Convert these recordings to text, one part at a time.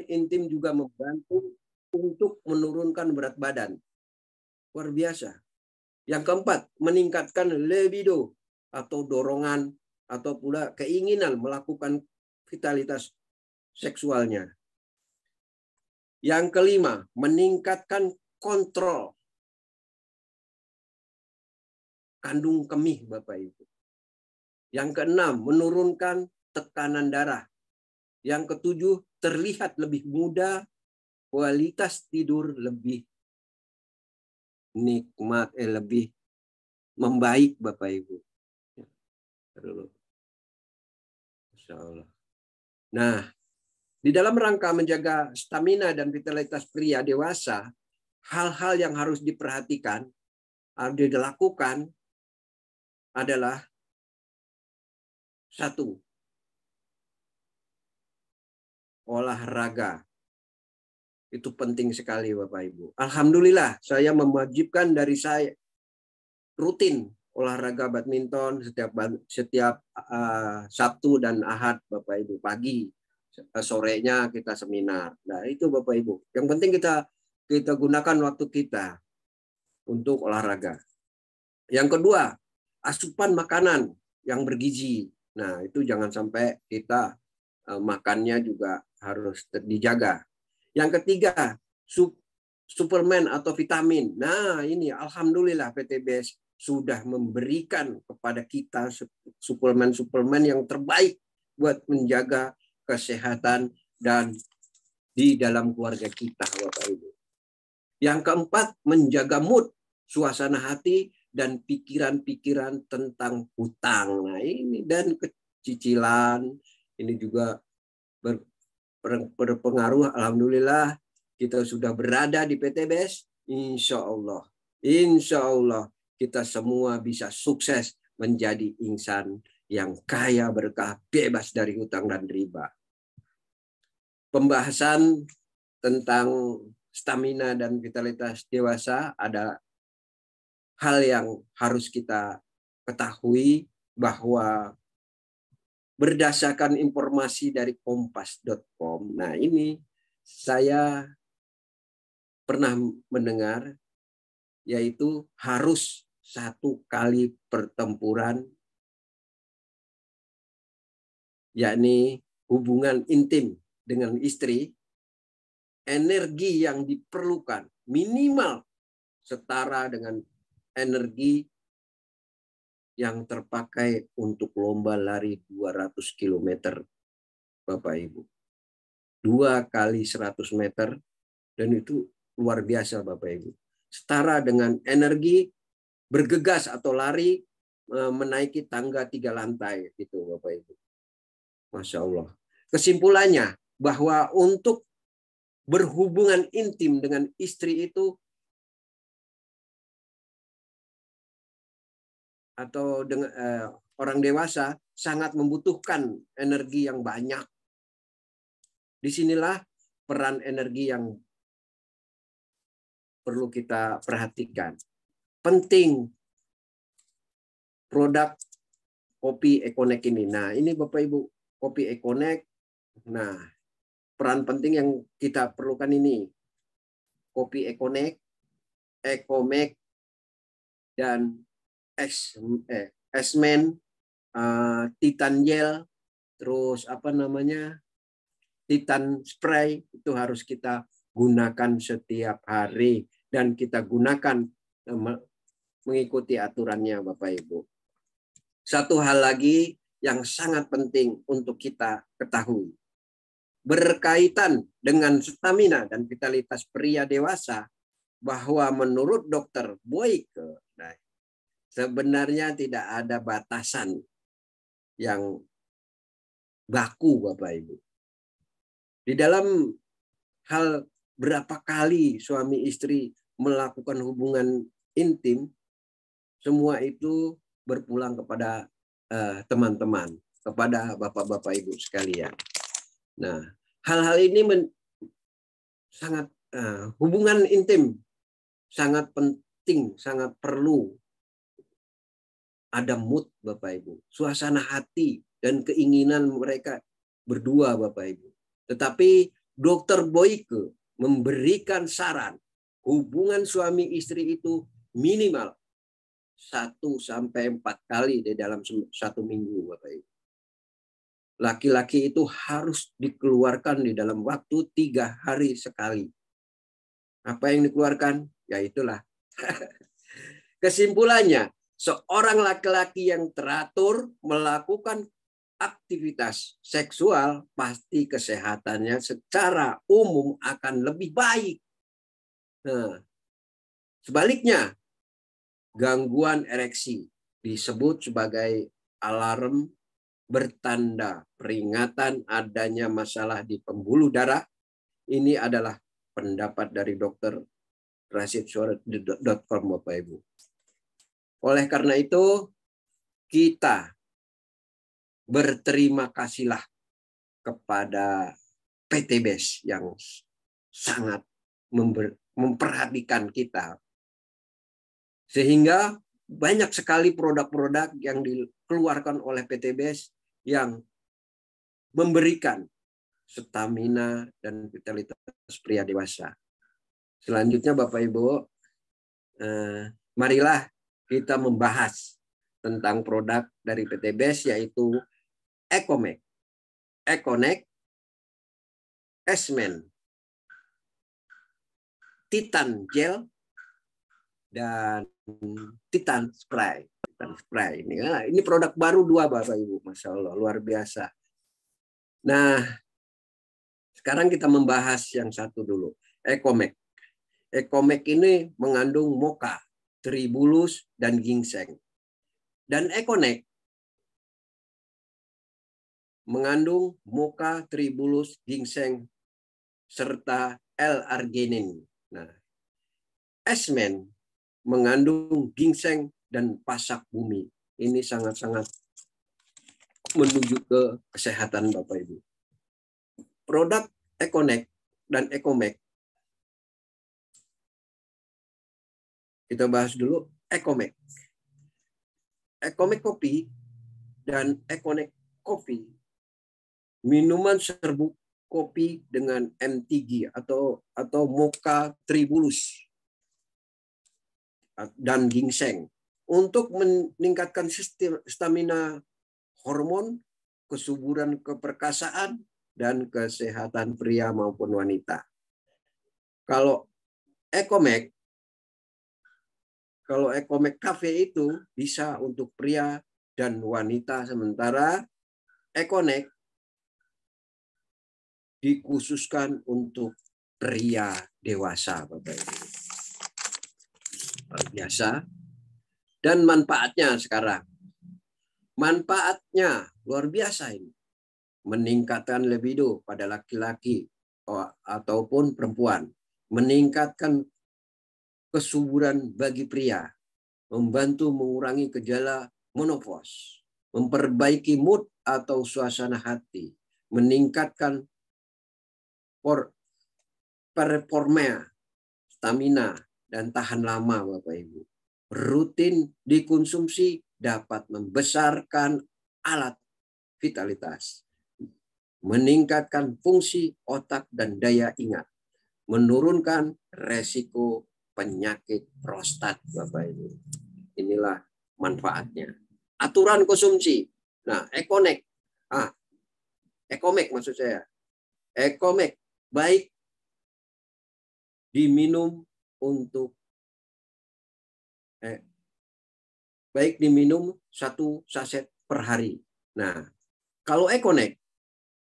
intim juga membantu untuk menurunkan berat badan. Luar biasa. Yang keempat, meningkatkan libido atau dorongan atau pula keinginan melakukan vitalitas seksualnya. Yang kelima, meningkatkan kontrol kandung kemih, Bapak Ibu. Yang keenam, menurunkan tekanan darah. Yang ketujuh, terlihat lebih muda, kualitas tidur lebih nikmat, lebih membaik, Bapak Ibu. Insya Allah. Nah, di dalam rangka menjaga stamina dan vitalitas pria dewasa, hal-hal yang harus diperhatikan, harus dilakukan adalah satu, olahraga. Itu penting sekali Bapak Ibu. Alhamdulillah saya mewajibkan dari saya rutin olahraga badminton setiap Sabtu dan Ahad Bapak Ibu, pagi. Sorenya kita seminar. Nah, itu Bapak Ibu. Yang penting kita gunakan waktu kita untuk olahraga. Yang kedua, asupan makanan yang bergizi. Nah, itu jangan sampai kita makannya juga harus dijaga. Yang ketiga, suplemen atau vitamin. Nah, ini alhamdulillah PTBS sudah memberikan kepada kita suplemen-suplemen yang terbaik buat menjaga kesehatan dan di dalam keluarga kita, Bapak Ibu. Yang keempat, menjaga mood, suasana hati, dan pikiran-pikiran tentang hutang. Nah, ini dan kecicilan ini juga berpengaruh. Alhamdulillah kita sudah berada di PTBS. Insya Allah kita semua bisa sukses menjadi insan yang kaya berkah, bebas dari hutang dan riba. Pembahasan tentang stamina dan vitalitas dewasa ada hal yang harus kita ketahui bahwa berdasarkan informasi dari kompas.com. Nah, ini saya pernah mendengar yaitu harus 1 kali pertempuran, yakni hubungan intim dengan istri, energi yang diperlukan minimal setara dengan energi yang terpakai untuk lomba lari 200 km, Bapak Ibu. 2 kali 100 meter, dan itu luar biasa, Bapak Ibu. Setara dengan energi bergegas atau lari menaiki tangga 3 lantai, gitu, Bapak Ibu. Masya Allah. Kesimpulannya, bahwa untuk berhubungan intim dengan istri itu atau dengan orang dewasa sangat membutuhkan energi yang banyak. Disinilah peran energi yang perlu kita perhatikan. Penting produk kopi Econex ini. Nah, ini Bapak Ibu, kopi Econex. Nah, peran penting yang kita perlukan ini. Kopi Econex, Ecomax, dan Esmen, Titan Gel, terus Titan Spray, itu harus kita gunakan setiap hari dan kita gunakan mengikuti aturannya, Bapak Ibu. Satu hal lagi yang sangat penting untuk kita ketahui, berkaitan dengan stamina dan vitalitas pria dewasa, bahwa menurut Dr. Boyke, sebenarnya tidak ada batasan yang baku, Bapak Ibu. Di dalam hal berapa kali suami istri melakukan hubungan intim, semua itu berpulang kepada teman-teman, kepada Bapak-Bapak Ibu sekalian. Nah, hal-hal ini sangat hubungan intim sangat penting, sangat perlu ada mood, Bapak Ibu, suasana hati dan keinginan mereka berdua, Bapak Ibu. Tetapi Dokter Boyke memberikan saran hubungan suami istri itu minimal 1 sampai 4 kali di dalam 1 minggu, Bapak Ibu. Laki-laki itu harus dikeluarkan di dalam waktu 3 hari sekali. Apa yang dikeluarkan? Ya itulah. Kesimpulannya, seorang laki-laki yang teratur melakukan aktivitas seksual, pasti kesehatannya secara umum akan lebih baik. Nah, sebaliknya, gangguan ereksi disebut sebagai alarm bertanda peringatan adanya masalah di pembuluh darah. Ini adalah pendapat dari Dr. RashidSuara.com, Bapak Ibu. Oleh karena itu, kita berterima kasihlah kepada PT BES yang sangat memperhatikan kita. Sehingga banyak sekali produk-produk yang dikeluarkan oleh PT BES yang memberikan stamina dan vitalitas pria dewasa. Selanjutnya Bapak Ibu, marilah kita membahas tentang produk dari PT BES, yaitu Ecomek, Econek, Esmen, Titan Gel, dan Titan Spray. Titan Spray ini produk baru 2, Bapak Ibu, Masya Allah, luar biasa. Nah, sekarang kita membahas yang satu dulu, Ecomek. Ecomek ini mengandung mocha, tribulus, dan ginseng. Dan Econek mengandung mocha, tribulus, ginseng, serta L-arginin. Nah, Esmen mengandung ginseng dan pasak bumi. Ini sangat-sangat menuju ke kesehatan Bapak Ibu. Produk Econek dan Ecomek. Kita bahas dulu Ecomek. Ecomek kopi dan Econek kopi, minuman serbuk kopi dengan MTG atau mocha tribulus dan ginseng untuk meningkatkan stamina, hormon, kesuburan keperkasaan, dan kesehatan pria maupun wanita. Kalau Ecomek Cafe itu bisa untuk pria dan wanita, sementara Econek dikhususkan untuk pria dewasa, Bapak Ibu. Luar biasa. Dan manfaatnya sekarang. Manfaatnya luar biasa ini. Meningkatkan libido pada laki-laki ataupun perempuan. Meningkatkan kesuburan bagi pria, membantu mengurangi gejala menopause, memperbaiki mood atau suasana hati, meningkatkan performa, stamina, dan tahan lama, Bapak Ibu. Rutin dikonsumsi dapat membesarkan alat vitalitas, meningkatkan fungsi otak dan daya ingat, menurunkan resiko penyakit prostat, Bapak Ibu. Inilah manfaatnya. Aturan konsumsi. Nah, Ecomek maksud saya. Ecomek baik diminum baik diminum 1 saset per hari. Nah, kalau Econek,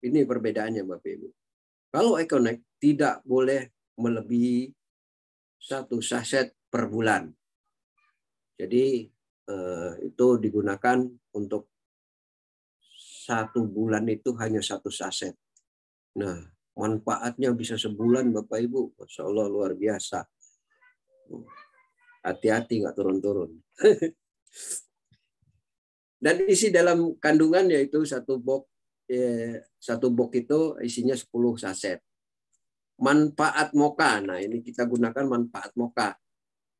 ini perbedaannya Bapak Ibu. Kalau Econek tidak boleh melebihi 1 saset per bulan. Jadi itu digunakan untuk 1 bulan itu hanya 1 saset. Nah, manfaatnya bisa sebulan Bapak Ibu. Masya Allah, luar biasa. Hati-hati nggak turun-turun. Dan isi dalam kandungan yaitu 1 box itu isinya 10 saset. Manfaat mocha. Nah, ini kita gunakan manfaat mocha.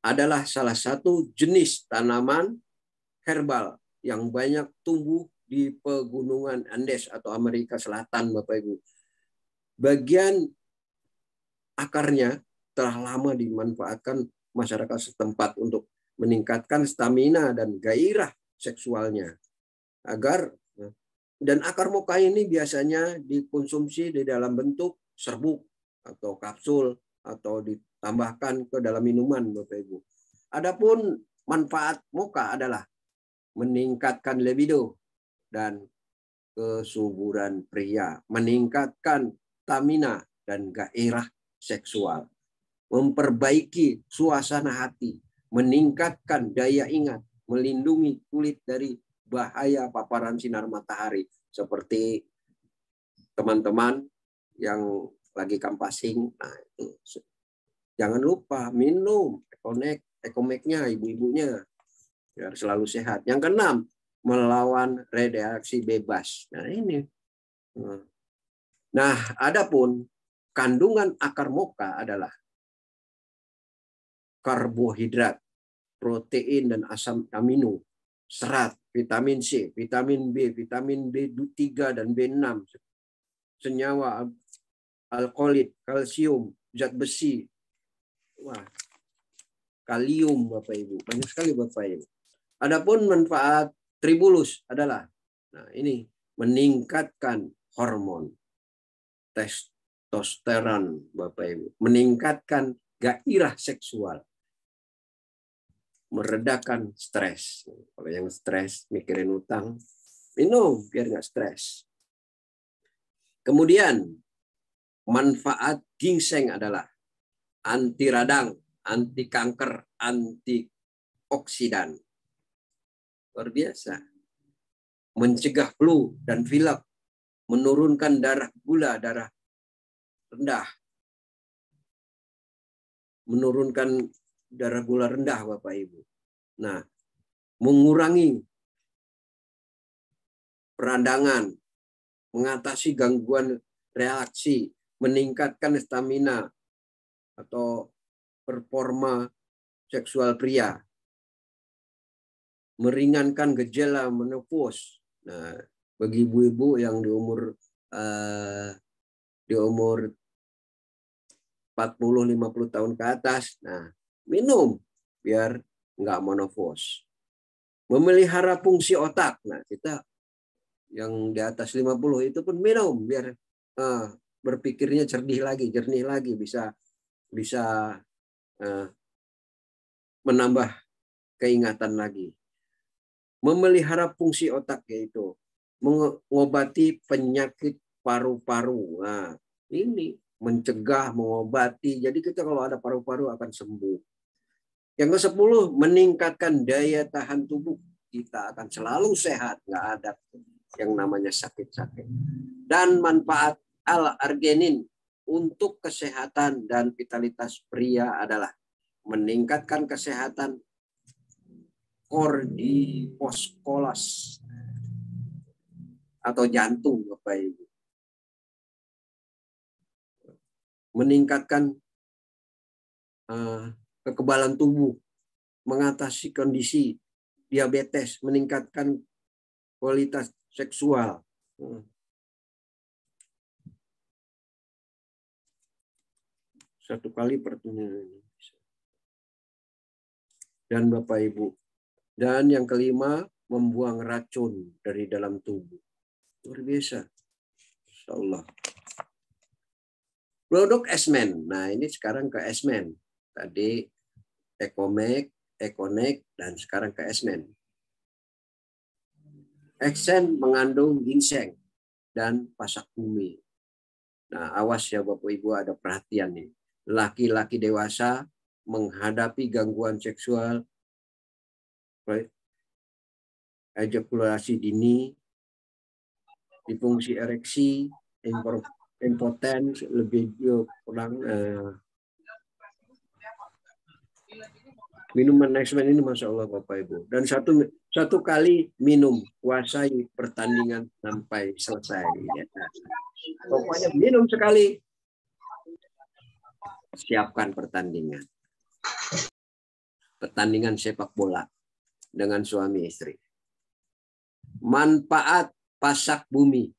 Adalah salah satu jenis tanaman herbal yang banyak tumbuh di pegunungan Andes atau Amerika Selatan, Bapak Ibu. Bagian akarnya telah lama dimanfaatkan masyarakat setempat untuk meningkatkan stamina dan gairah seksualnya. Dan akar moka ini biasanya dikonsumsi di dalam bentuk serbuk atau kapsul atau ditambahkan ke dalam minuman, Bapak Ibu. Adapun manfaat moka adalah meningkatkan libido dan kesuburan pria, meningkatkan stamina dan gairah seksual, memperbaiki suasana hati, meningkatkan daya ingat, melindungi kulit dari bahaya paparan sinar matahari, seperti teman-teman yang lagi kampasing. Nah, itu jangan lupa minum Ekomeknya ibu-ibunya biar selalu sehat. Yang keenam, melawan radiasi bebas. Nah, ini. Nah, adapun kandungan akar moka adalah karbohidrat, protein dan asam amino, serat, vitamin C, vitamin B, vitamin B3 dan B6, senyawa alkaloid, kalsium, zat besi, kalium, Bapak Ibu. Banyak sekali Bapak Ibu. Adapun manfaat tribulus adalah, nah ini, meningkatkan hormon testosteron, Bapak Ibu, meningkatkan gairah seksual, meredakan stres. Kalau yang stres mikirin utang, minum biar nggak stres. Kemudian manfaat ginseng adalah anti radang, anti kanker, antioksidan. Luar biasa. Mencegah flu dan pilek, menurunkan gula darah rendah, menurunkan darah gula rendah, Bapak Ibu. Nah, mengurangi peradangan, mengatasi gangguan reaksi, meningkatkan stamina atau performa seksual pria, meringankan gejala menopause. Nah, bagi ibu-ibu yang di umur 40-50 tahun ke atas, nah minum biar nggak menopause. Memelihara fungsi otak. Nah, kita yang di atas 50 itu pun minum biar berpikirnya jernih lagi, bisa menambah keingatan lagi. Memelihara fungsi otak, yaitu mengobati penyakit paru-paru. Nah, ini mencegah, mengobati. Jadi kita kalau ada paru-paru akan sembuh. Yang ke-10, meningkatkan daya tahan tubuh. Kita akan selalu sehat, nggak ada yang namanya sakit-sakit. Dan manfaat L-arginin untuk kesehatan dan vitalitas pria adalah meningkatkan kesehatan kordiposkolas atau jantung, Bapak Ibu. Meningkatkan kekebalan tubuh, mengatasi kondisi diabetes, meningkatkan kualitas seksual. Satu kali pertemuan. Dan Bapak Ibu. Dan yang kelima, membuang racun dari dalam tubuh. Luar biasa. Insyaallah. Produk Esmen. Nah, ini sekarang ke Esmen. Tadi Ekomek, Ekonek, dan sekarang ke Esmen. Esmen mengandung ginseng dan pasak bumi. Nah, awas ya Bapak Ibu, ada perhatian nih. Laki-laki dewasa menghadapi gangguan seksual, ejakulasi dini, disfungsi ereksi, impoten, lebih kurang minuman Esmen ini Masya Allah Bapak Ibu. Dan satu kali minum, kuasai pertandingan sampai selesai. Ya. Pokoknya minum sekali, siapkan pertandingan. Pertandingan sepak bola dengan suami istri. Manfaat pasak bumi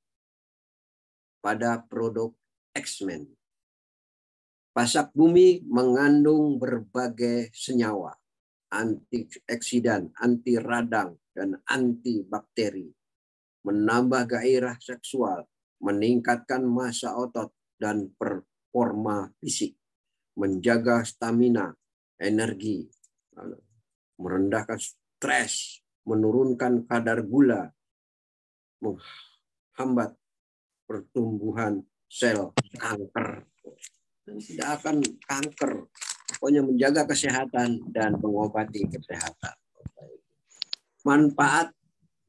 pada produk Esmen. Pasak bumi mengandung berbagai senyawa, antioksidan, anti radang, dan antibakteri. Menambah gairah seksual, meningkatkan massa otot dan performa fisik, menjaga stamina, energi, merendahkan stres, menurunkan kadar gula, menghambat pertumbuhan sel kanker. Tidak akan kanker, pokoknya menjaga kesehatan dan mengobati kesehatan. Manfaat,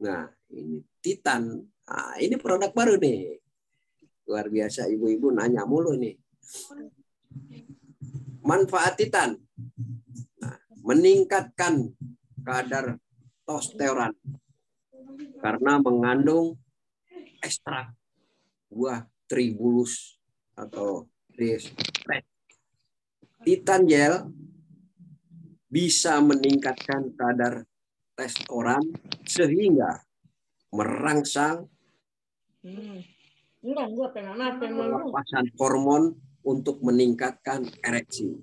nah ini Titan, nah, ini produk baru nih, luar biasa, ibu-ibu nanya mulu nih. Manfaat Titan, nah, meningkatkan kadar testosteron karena mengandung ekstrak buah tribulus atau Titan gel bisa meningkatkan kadar testosteron sehingga merangsang pelepasan hormon untuk meningkatkan ereksi,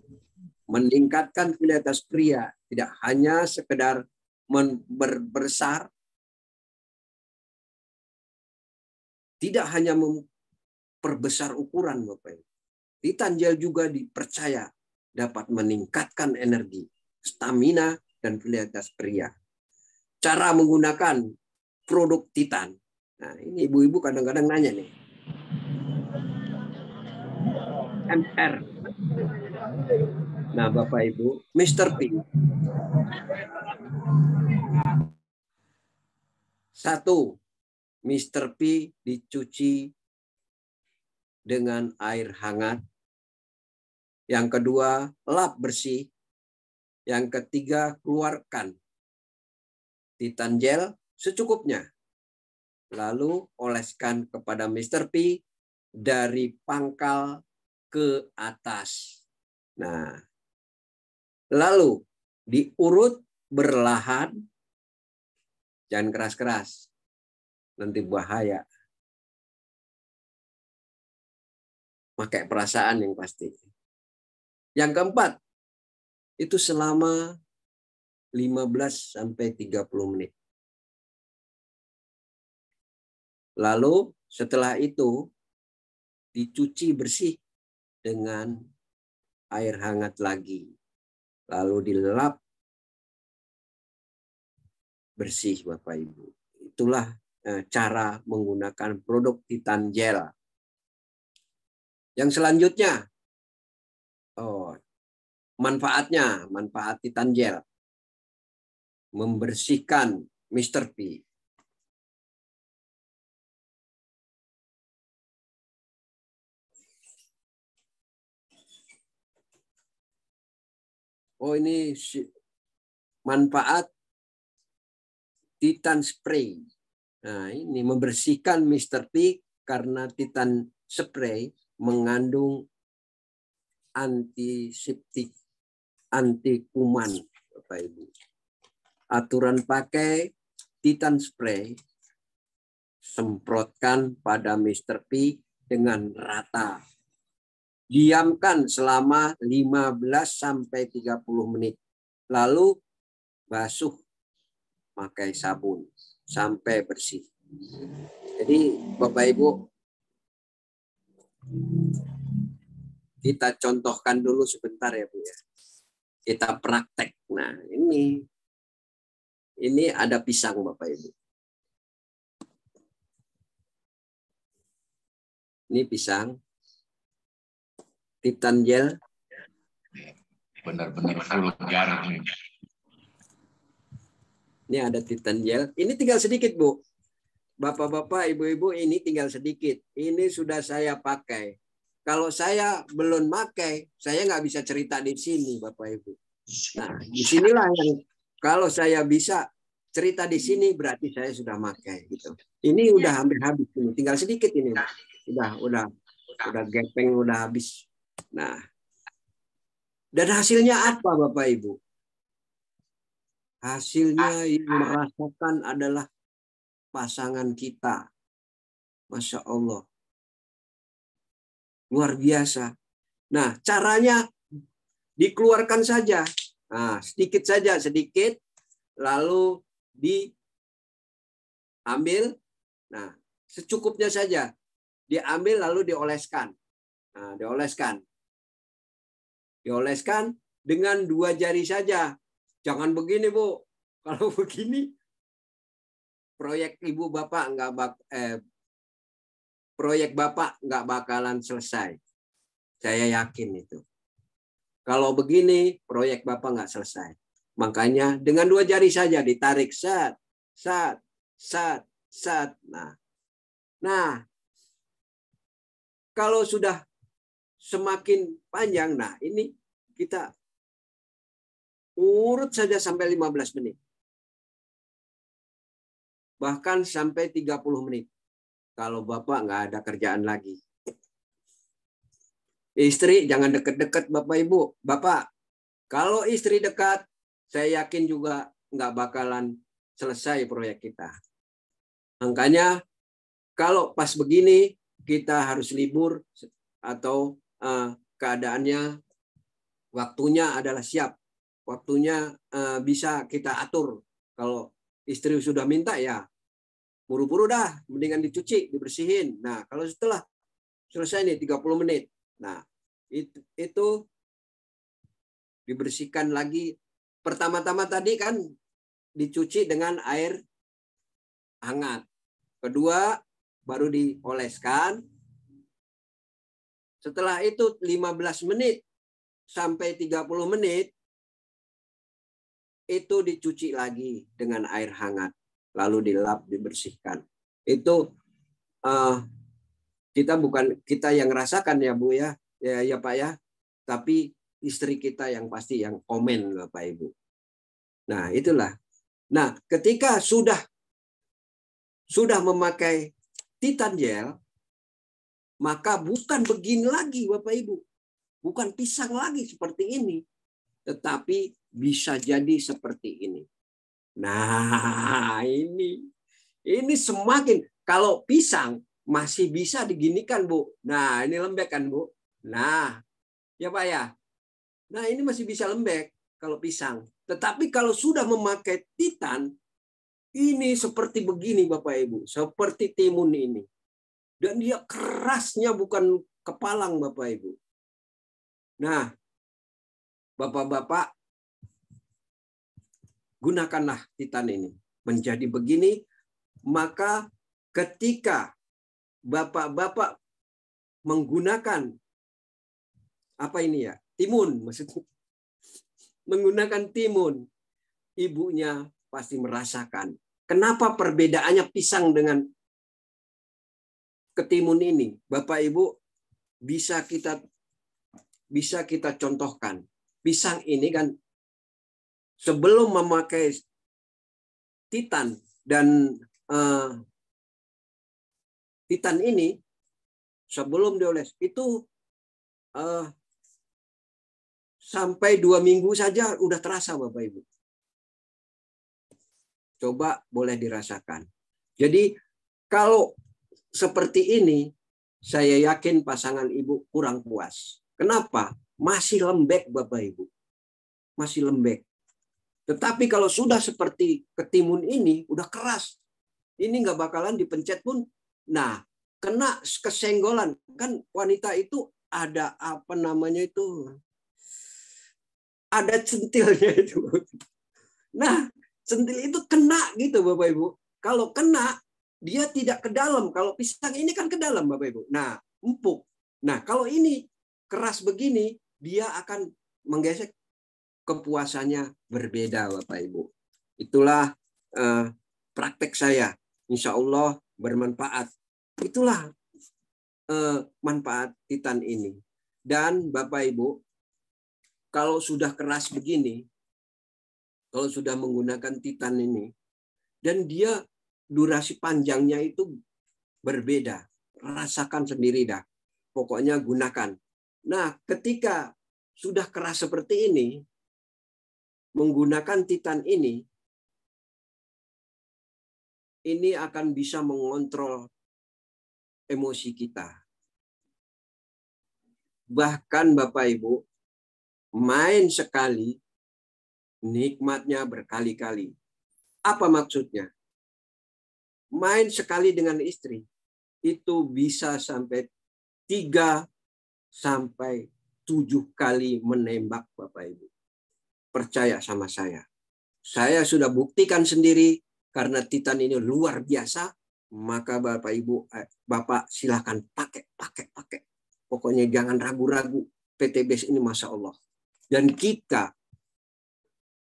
meningkatkan vitalitas pria, tidak hanya sekedar berbesar, tidak hanya memperbesar ukuran, Bapak Ibu. Titan gel juga dipercaya dapat meningkatkan energi, stamina, dan vitalitas pria. Cara menggunakan produk Titan. Nah, ini ibu-ibu kadang-kadang nanya nih. MR. Nah, Bapak Ibu, Mr. P. 1. Mr. P dicuci dengan air hangat. Yang kedua, lap bersih. Yang ketiga, keluarkan Titan gel secukupnya. Lalu oleskan kepada Mr. P dari pangkal ke atas. Nah, lalu diurut berlahan, jangan keras-keras, nanti bahaya. Pakai perasaan yang pasti. Yang keempat, itu selama 15 sampai 30 menit. Lalu setelah itu dicuci bersih dengan air hangat lagi. Lalu dilap bersih, Bapak Ibu. Itulah cara menggunakan produk Titan gel. Yang selanjutnya, manfaat Titan gel. Membersihkan Mr. P. Oh, ini manfaat Titan spray. Nah, ini membersihkan Mr. P karena Titan spray mengandung antiseptik, anti kuman, Bapak Ibu. Aturan pakai Titan spray, semprotkan pada Mr. P dengan rata. Diamkan selama 15 sampai 30 menit. Lalu basuh pakai sabun sampai bersih. Jadi Bapak Ibu, kita contohkan dulu sebentar ya Bu ya. Kita praktek. Nah, ini ada pisang Bapak Ibu. Ini pisang. Titan gel. Benar-benar vulgar. Ini ada Titan gel. Ini tinggal sedikit, Bu. Bapak-bapak, ibu-ibu, ini tinggal sedikit. Ini sudah saya pakai. Kalau saya belum pakai, saya nggak bisa cerita di sini, Bapak Ibu. Nah, disinilah yang kalau saya bisa cerita di sini, berarti saya sudah pakai. Gitu. Ini udah hampir habis. Ini. Tinggal sedikit ini. Udah gepeng, udah habis. Nah, dan hasilnya apa, Bapak Ibu? Hasilnya yang merasakan adalah pasangan kita. Masya Allah. Luar biasa. Nah, caranya dikeluarkan saja. Nah, sedikit saja, sedikit. Lalu diambil. Nah, secukupnya saja. Diambil lalu dioleskan. Nah, dioleskan. Dioleskan dengan 2 jari saja. Jangan begini, Bu. Kalau begini, proyek ibu bapak proyek bapak nggak bakalan selesai. Saya yakin itu. Kalau begini, proyek bapak nggak selesai. Makanya dengan 2 jari saja ditarik, sat, sat, sat, sat. Nah, kalau sudah semakin panjang, nah ini kita urut saja sampai 15 menit. Bahkan sampai 30 menit. Kalau bapak nggak ada kerjaan lagi. Istri jangan deket-deket Bapak Ibu. Bapak, kalau istri dekat, saya yakin juga nggak bakalan selesai proyek kita. Makanya kalau pas begini, kita harus libur atau keadaannya, waktunya adalah siap. Waktunya bisa kita atur. Kalau istri sudah minta ya, buru-buru dah, mendingan dicuci, dibersihin. Nah, kalau setelah selesai nih 30 menit. Nah, itu dibersihkan lagi. Pertama-tama tadi kan dicuci dengan air hangat. Kedua, baru dioleskan. Setelah itu 15 menit sampai 30 menit, itu dicuci lagi dengan air hangat. Lalu dilap, dibersihkan. Itu kita yang rasakan ya Bu ya. Ya Pak ya. Tapi istri kita yang pasti yang komen Bapak Ibu. Nah, itulah. Nah, ketika sudah memakai Titan Gel, maka bukan begini lagi Bapak Ibu. Bukan pisang lagi seperti ini. Tetapi bisa jadi seperti ini. Nah, ini semakin, kalau pisang masih bisa diginikan, Bu. Nah, ini lembek kan, Bu? Nah, ya Pak ya. Nah, ini masih bisa lembek kalau pisang. Tetapi kalau sudah memakai Titan, ini seperti begini Bapak Ibu. Seperti timun ini. Dan dia kerasnya bukan kepalang Bapak Ibu. Nah, Bapak-bapak, gunakanlah Titan ini. Menjadi begini, maka ketika Bapak-bapak menggunakan apa ini ya? Timun maksudnya. Menggunakan timun, ibunya pasti merasakan. Kenapa perbedaannya pisang dengan ketimun ini? Bapak Ibu bisa kita contohkan. Pisang ini kan sebelum memakai Titan dan Titan ini sebelum dioles itu sampai 2 minggu saja udah terasa Bapak Ibu. Coba boleh dirasakan. Jadi kalau seperti ini, saya yakin pasangan ibu kurang puas. Kenapa? Masih lembek Bapak Ibu. Masih lembek. Tetapi kalau sudah seperti ketimun ini, udah keras. Ini nggak bakalan dipencet pun. Nah, kena kesenggolan. Kan wanita itu ada apa namanya itu? Ada centilnya itu. Nah, centil itu kena gitu Bapak Ibu. Kalau kena, dia tidak ke dalam. Kalau pisang ini kan ke dalam Bapak Ibu. Nah, empuk. Nah, kalau ini keras begini, dia akan menggesek, kepuasannya berbeda Bapak Ibu. Itulah praktek saya. Insya Allah bermanfaat. Itulah manfaat Titan ini. Dan Bapak Ibu, kalau sudah keras begini, kalau sudah menggunakan Titan ini, dan dia durasi panjangnya itu berbeda. Rasakan sendiri dah. Pokoknya gunakan. Nah, ketika sudah keras seperti ini, menggunakan Titan ini akan bisa mengontrol emosi kita. Bahkan Bapak Ibu, main sekali, nikmatnya berkali-kali. Apa maksudnya? Main sekali dengan istri, itu bisa sampai 3 sampai 7 kali menembak Bapak Ibu. Percaya sama saya. Saya sudah buktikan sendiri karena Titan ini luar biasa. Maka Bapak Ibu, Bapak silakan pakai. Pokoknya jangan ragu-ragu. PTBS ini Masya Allah. Dan kita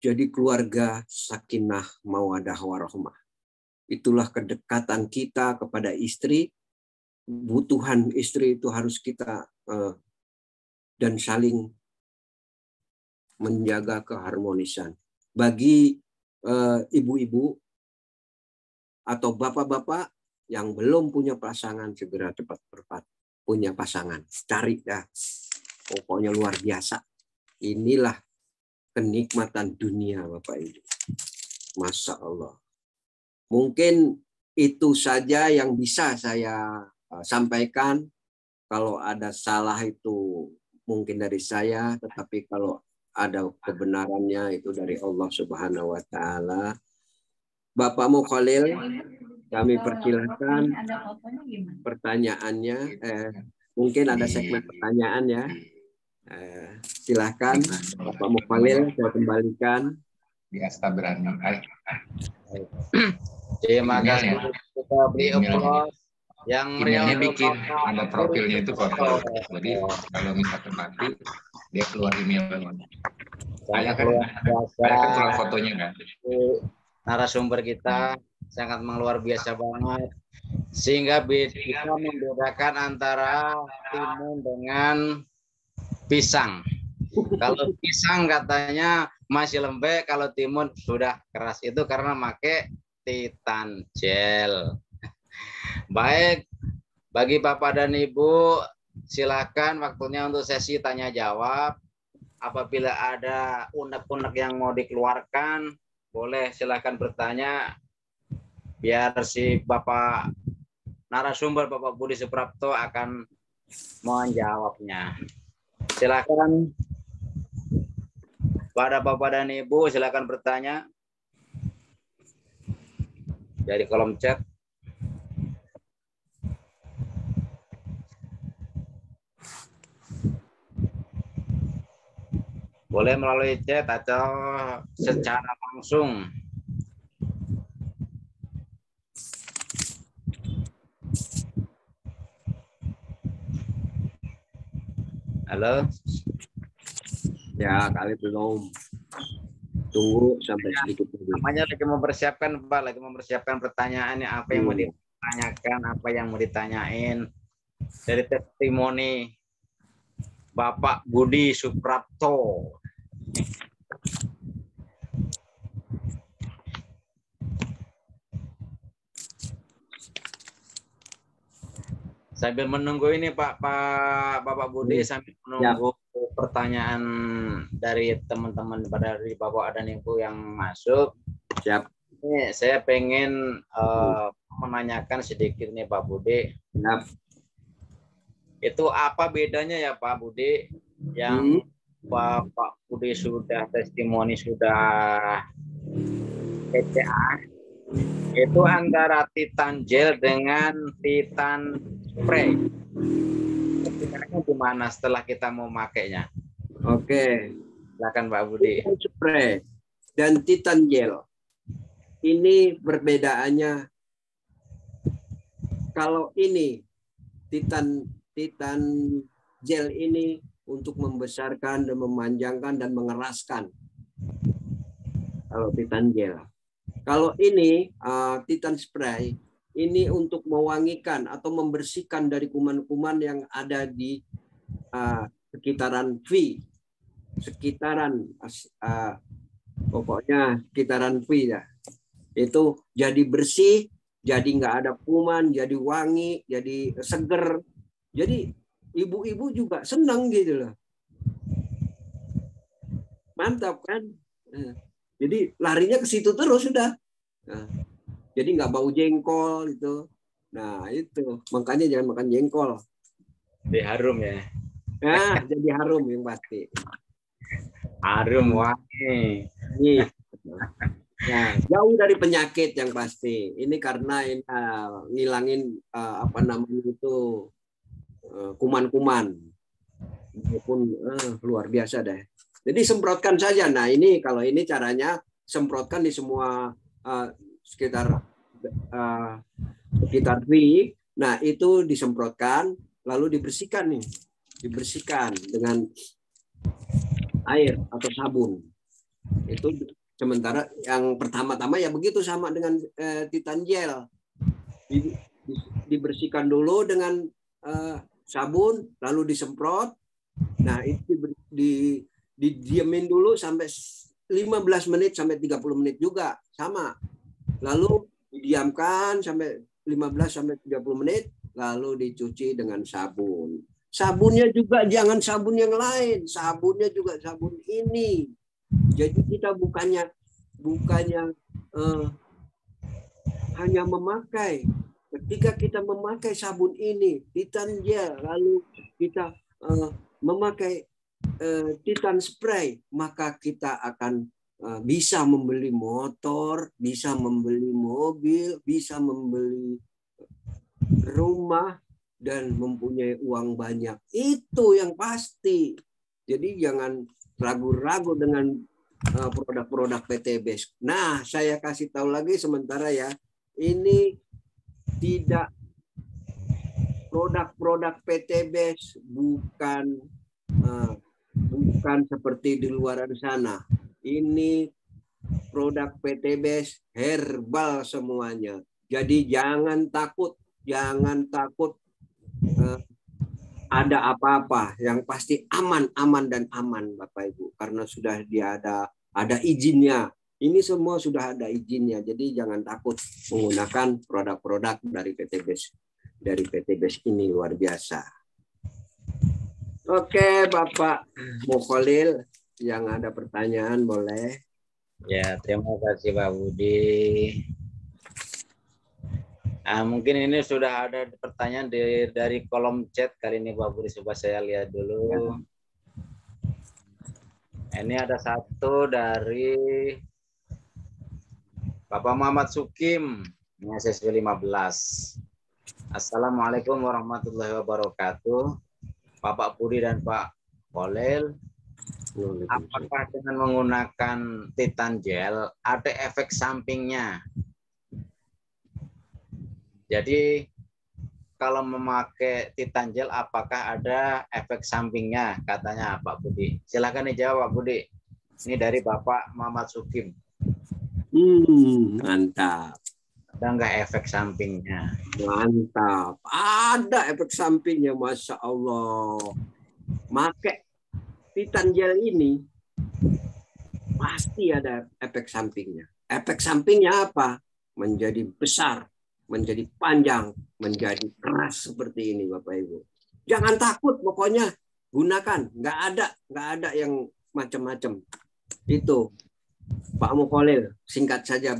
jadi keluarga sakinah mawadah warahmah. Itulah kedekatan kita kepada istri. Kebutuhan istri itu harus kita dan saling menjaga keharmonisan. Bagi ibu-ibu atau bapak-bapak yang belum punya pasangan, segera cepat punya pasangan. Cari dah. Pokoknya luar biasa. Inilah kenikmatan dunia Bapak Ibu. Masya Allah. Mungkin itu saja yang bisa saya sampaikan. Kalau ada salah itu mungkin dari saya, tetapi kalau ada kebenarannya itu dari Allah Subhanahu wa taala. Bapak Mukhalil, kami persilakan pertanyaannya. Mungkin ada segmen pertanyaan ya. Silakan Bapak Mukhalil, saya kembalikan. Biasa berani. Terima kasih. Kita beri applause. Yang emailnya bikin ada profilnya itu foto. Jadi kalau misalkan mati dia keluar emailnya. Saya kan keluar fotonya kan. Narasumber kita sangat luar biasa banget, sehingga bisa membedakan antara timun dengan pisang. Kalau pisang katanya masih lembek, kalau timun sudah keras. Itu karena pakai Titan Gel. Baik, bagi Bapak dan Ibu, silakan waktunya untuk sesi tanya jawab. Apabila ada unek-unek yang mau dikeluarkan, boleh silakan bertanya. Biar si Bapak narasumber Bapak Budi Suprapto akan menjawabnya. Silakan pada Bapak dan Ibu, silakan bertanya dari kolom chat. Boleh melalui chat atau secara langsung. Halo? Ya, kali belum. Tunggu sampai sedikit dulu. Namanya lagi mempersiapkan, Pak. Lagi mempersiapkan pertanyaannya. Apa yang mau ditanyakan, apa yang mau ditanyain. Dari testimoni Bapak Budi Suprapto. Sambil menunggu ini Bapak Budi, sambil menunggu pertanyaan dari teman-teman dari Bapak dan Ibu yang masuk. Siap. Ini saya pengen menanyakan sedikit nih Pak Budi. Siap. Itu apa bedanya ya Pak Budi yang Bapak Budi sudah testimoni, sudah PCA, itu antara Titan Gel dengan Titan Spray? Sebenarnya gimana setelah kita mau makainya? Oke. Silakan Pak Budi. Titan Spray dan Titan Gel ini perbedaannya. Kalau ini Titan Gel ini untuk membesarkan dan memanjangkan dan mengeraskan. Kalau Titan Gel. Kalau ini Titan Spray ini untuk mewangikan atau membersihkan dari kuman-kuman yang ada di sekitaran V, pokoknya sekitaran V ya. Itu jadi bersih, jadi nggak ada kuman, jadi wangi, jadi seger. Jadi ibu-ibu juga senang gitu loh. Mantap kan? Jadi larinya ke situ terus sudah. Nah, jadi nggak bau jengkol itu. Nah itu makanya jangan makan jengkol. Harum ya. Nah, jadi harum yang pasti. Harum wangi. Nih. Nah, jauh dari penyakit yang pasti. Ini karena ngilangin apa namanya itu kuman-kuman. Walaupun luar biasa deh. Jadi semprotkan saja. Nah, ini kalau ini caranya semprotkan di semua sekitar tree. Nah, itu disemprotkan lalu dibersihkan nih. Dibersihkan dengan air atau sabun. Itu sementara yang pertama-tama ya begitu sama dengan Titan Gel. Dibersihkan dulu dengan sabun lalu disemprot. Nah, itu didiamin dulu sampai 15 menit sampai 30 menit juga sama. Lalu didiamkan sampai 15 sampai 30 menit lalu dicuci dengan sabun. Sabunnya juga jangan sabun yang lain, sabunnya juga sabun ini. Jadi kita bukannya hanya memakai. Ketika kita memakai sabun ini, Titan Gel, lalu kita memakai Titan Spray, maka kita akan bisa membeli motor, bisa membeli mobil, bisa membeli rumah, dan mempunyai uang banyak. Itu yang pasti. Jadi jangan ragu-ragu dengan produk-produk PT BES. Nah, saya kasih tahu lagi sementara ya. Ini tidak produk-produk PT BES bukan seperti di luar sana. Ini produk PT BES herbal semuanya. Jadi jangan takut ada apa-apa, yang pasti aman dan aman Bapak Ibu, karena sudah ada izinnya. Ini semua sudah ada izinnya, jadi jangan takut menggunakan produk-produk dari PT BES. Dari PT BES ini luar biasa. Oke, Bapak Mukholil, yang ada pertanyaan boleh. Ya, terima kasih Pak Budi. Nah, mungkin ini sudah ada pertanyaan dari kolom chat kali ini Pak Budi, coba saya lihat dulu. Ini ada satu dari Bapak Muhammad Sukim, SSW 15. Assalamualaikum warahmatullahi wabarakatuh. Bapak Budi dan Pak Kholil, apakah dengan menggunakan Titan Gel ada efek sampingnya? Jadi kalau memakai Titan Gel apakah ada efek sampingnya, katanya Pak Budi. Silakan dijawab Pak Budi. Ini dari Bapak Muhammad Sukim. Mantap. Ada nggak efek sampingnya? Mantap. Ada efek sampingnya, Masya Allah. Pakai Titan Gel ini pasti ada efek sampingnya. Efek sampingnya apa? Menjadi besar, menjadi panjang, menjadi keras seperti ini Bapak Ibu. Jangan takut, pokoknya gunakan. Nggak ada yang macam-macam. Itu Pak Mukholil, singkat saja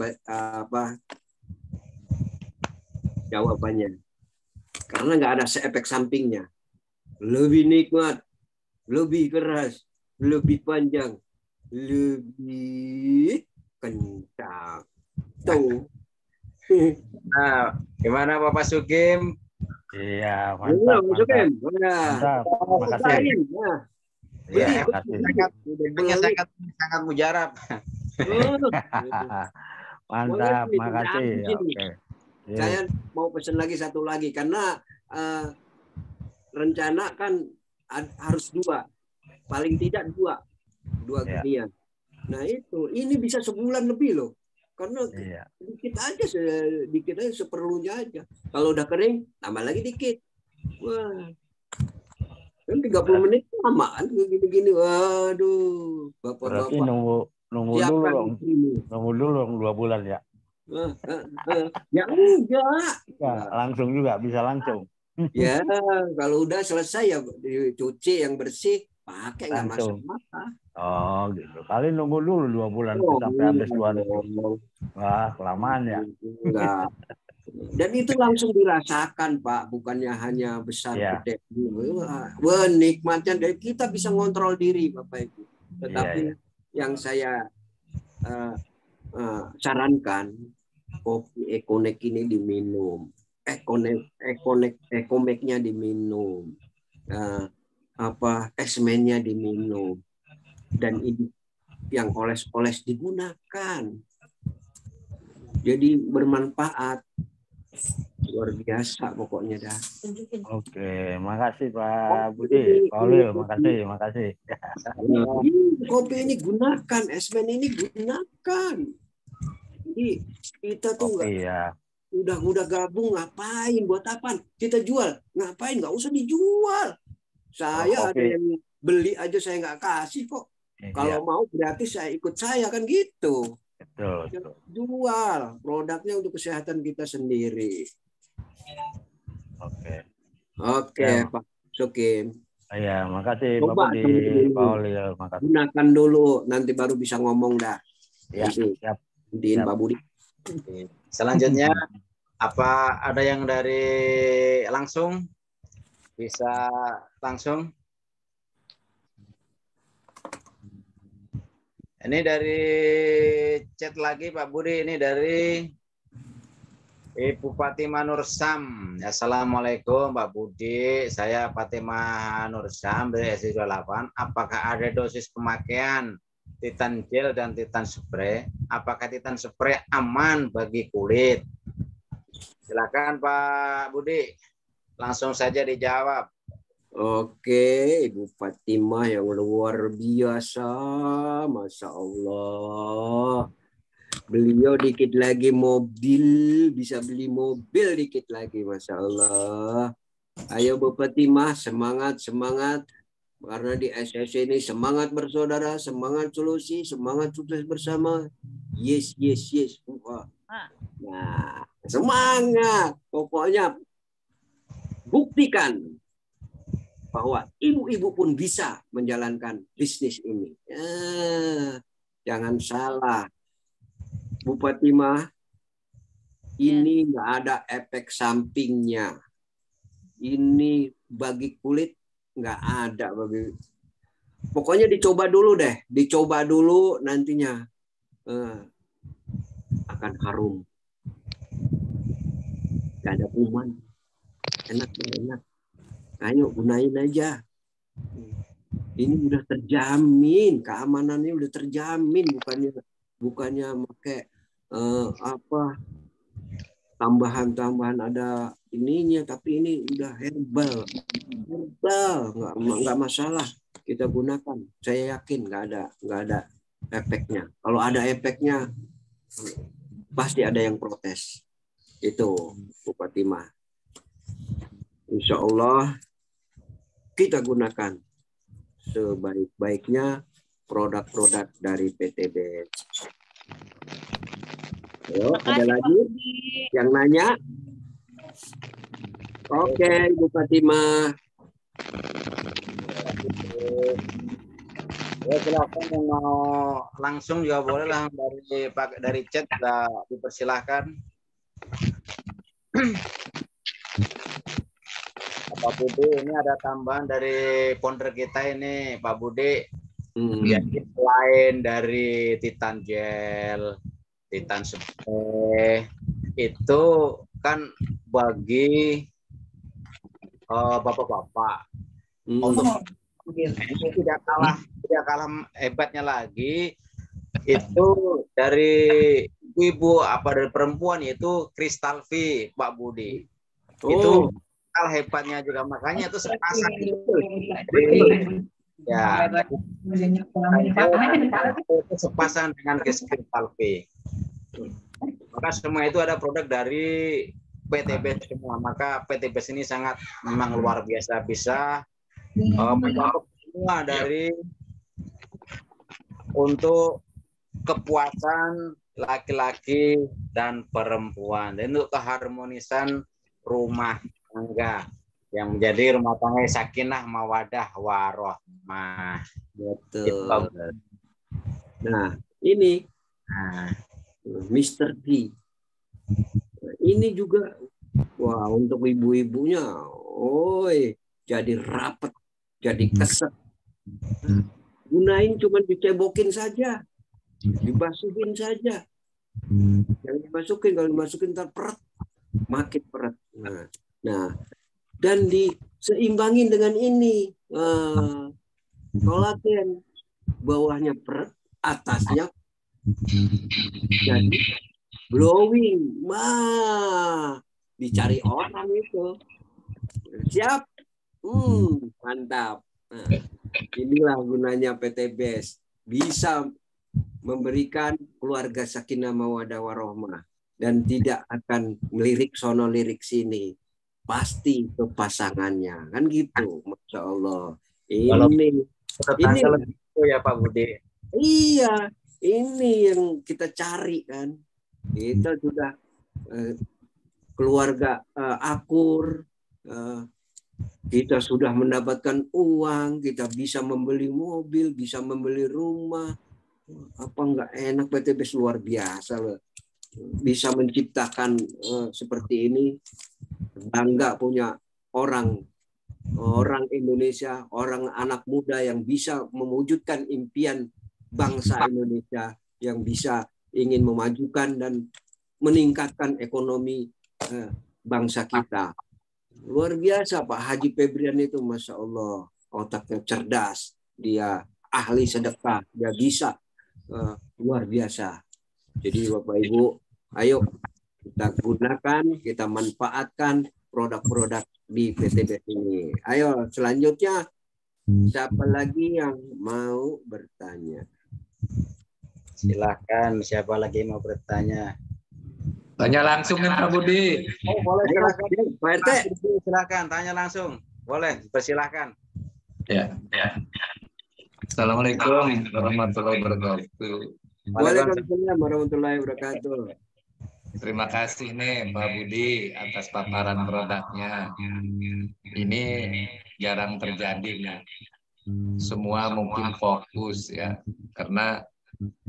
jawabannya. Karena nggak ada efek sampingnya. Lebih nikmat, lebih keras, lebih panjang, lebih kencang. Tuh. Nah, gimana Bapak Sukim? Iya, mantap. Mantap. Makasih. Iya, sangat mujarab. Mantap, makasih. Oke. Saya mau pesan lagi satu lagi karena rencana kan harus paling tidak dua ginian. Nah ini bisa sebulan lebih loh, karena dikit aja seperlunya aja. Kalau udah kering tambah lagi dikit. Wah, kan 30 menit lama kan gini-gini. Waduh, bapak-bapak. Berarti nunggu dulu 2 bulan ya. Ya enggak. Ya, langsung juga bisa langsung. Ya, kalau udah selesai ya dicuci yang bersih, pakai nggak masalah. Oh, gitu. Kali nunggu dulu 2 bulan sampai habis 2 ribu. Wah, kelamaan ya. Dan itu langsung dirasakan, Pak, bukannya hanya besar Iya. gede. Wah, nikmatnya dari kita bisa ngontrol diri, Bapak Ibu. Tetapi Iya. yang saya sarankan, kopi Econek ini diminum, Econek-nya diminum, esmennya diminum, dan ini yang oles-oles digunakan. Jadi bermanfaat. Luar biasa pokoknya dah. Oke, makasih Pak Budi. Pak Olil, makasih. Kopi ini gunakan, esmen ini gunakan. Jadi kita tuh udah gabung, ngapain, buat apa? Kita jual, ngapain? Nggak usah dijual. Saya ada yang beli aja saya nggak kasih kok. Kalau mau gratis saya ikut saya kan gitu. Betul. Jual produknya untuk kesehatan kita sendiri. Oke, Pak Sokim. Iya, makasih Pak Budi, Pak Olil, makasih. Gunakan dulu, nanti baru bisa ngomong dah. Ya, siap. Pak Budi. Selanjutnya, apa ada yang dari langsung? Bisa langsung? Ini dari chat lagi Pak Budi, ini dari Ibu Fatimah Nursam. Assalamualaikum Pak Budi, saya Fatimah Nursam dari SD28. Apakah ada dosis pemakaian Titan gel dan Titan spray? Apakah Titan spray aman bagi kulit? Silakan Pak Budi, langsung saja dijawab. Oke, Ibu Fatimah yang luar biasa, Masya Allah. Beliau dikit lagi mobil, bisa beli mobil dikit lagi, Masya Allah. Ayo Bu Fatimah, semangat. Karena di SSC ini semangat bersaudara, semangat solusi, semangat sukses bersama. Yes. Nah, semangat. Pokoknya buktikan bahwa ibu-ibu pun bisa menjalankan bisnis ini. Jangan salah, Bu Fatimah, ini nggak ada efek sampingnya. Ini bagi kulit nggak ada. Pokoknya dicoba dulu deh, nantinya akan harum. Gak ada kuman, enak. Ayo gunain aja. Ini udah terjamin, keamanannya udah terjamin, bukannya pakai tambahan ada ininya, tapi ini udah herbal, nggak masalah kita gunakan. Saya yakin nggak ada efeknya. Kalau ada efeknya pasti ada yang protes. Itu Bu Fatimah. Insya Allah kita gunakan sebaik-baiknya produk-produk dari PTB. Ayo, ada lagi yang nanya? Oke, Bu Fatimah. Ya, silakan yang mau langsung juga boleh lah, dari chat dipersilahkan. Pak Budi, ini ada tambahan dari founder kita ini, Pak Budi. Jadi selain dari Titan gel, Titan spray, itu kan bagi bapak-bapak. Untuk tidak kalah hebatnya lagi, itu dari ibu dari perempuan, yaitu Crystal V, Pak Budi. Itu hebatnya juga, makanya itu sepasang sepasang dengan Crystal V. Maka semua itu ada produk dari PTB semua. Maka PTB ini sangat memang luar biasa, bisa mencakup semua dari untuk kepuasan laki-laki dan perempuan, dan untuk keharmonisan rumah tangga yang menjadi rumah tangga sakinah mawadah warohmah. Betul. Nah, ini Mr. P. Ini juga, wah untuk ibu-ibunya, oi, jadi rapet, jadi keset. Gunain cuma dicebokin saja, dibasuhin saja. Jangan dimasukin, kalau dimasukin ntar peret, makin peret. Nah, dan diseimbangin dengan ini, kolagen, bawahnya peret, atasnya jadi glowing. Dicari orang itu. Siap? Mantap. Nah, inilah gunanya PT BES. Bisa memberikan keluarga sakinah mawaddah warahmah dan tidak akan melirik sono lirik sini. Pasti ke pasangannya. Kan gitu. Masya Allah. Ini itu ya Pak Budi. Iya, ini yang kita cari kan. Kita sudah keluarga akur, kita sudah mendapatkan uang, kita bisa membeli mobil, bisa membeli rumah. Apa enggak enak PT BES luar biasa loh. Bisa menciptakan seperti ini. Bangga punya orang Indonesia, orang anak muda yang bisa mewujudkan impian bangsa Indonesia, yang bisa ingin memajukan dan meningkatkan ekonomi bangsa kita. Luar biasa Pak Haji Febrian itu, Masya Allah, otaknya cerdas, dia ahli sedekah, dia bisa luar biasa. Jadi Bapak Ibu, ayo kita gunakan, kita manfaatkan produk-produk di PT BES ini. Ayo selanjutnya, siapa lagi yang mau bertanya? Silakan, siapa lagi mau bertanya? Tanya langsung nih Pak Budi. Oh, boleh, silakan. Pak RT. Silakan, tanya langsung. Boleh, persilahkan. Ya. Assalamualaikum warahmatullahi wabarakatuh. Waalaikumsalam warahmatullahi wabarakatuh. Terima kasih nih Pak Budi atas paparan produknya. Ini jarang terjadi nih. Semua mungkin fokus ya, karena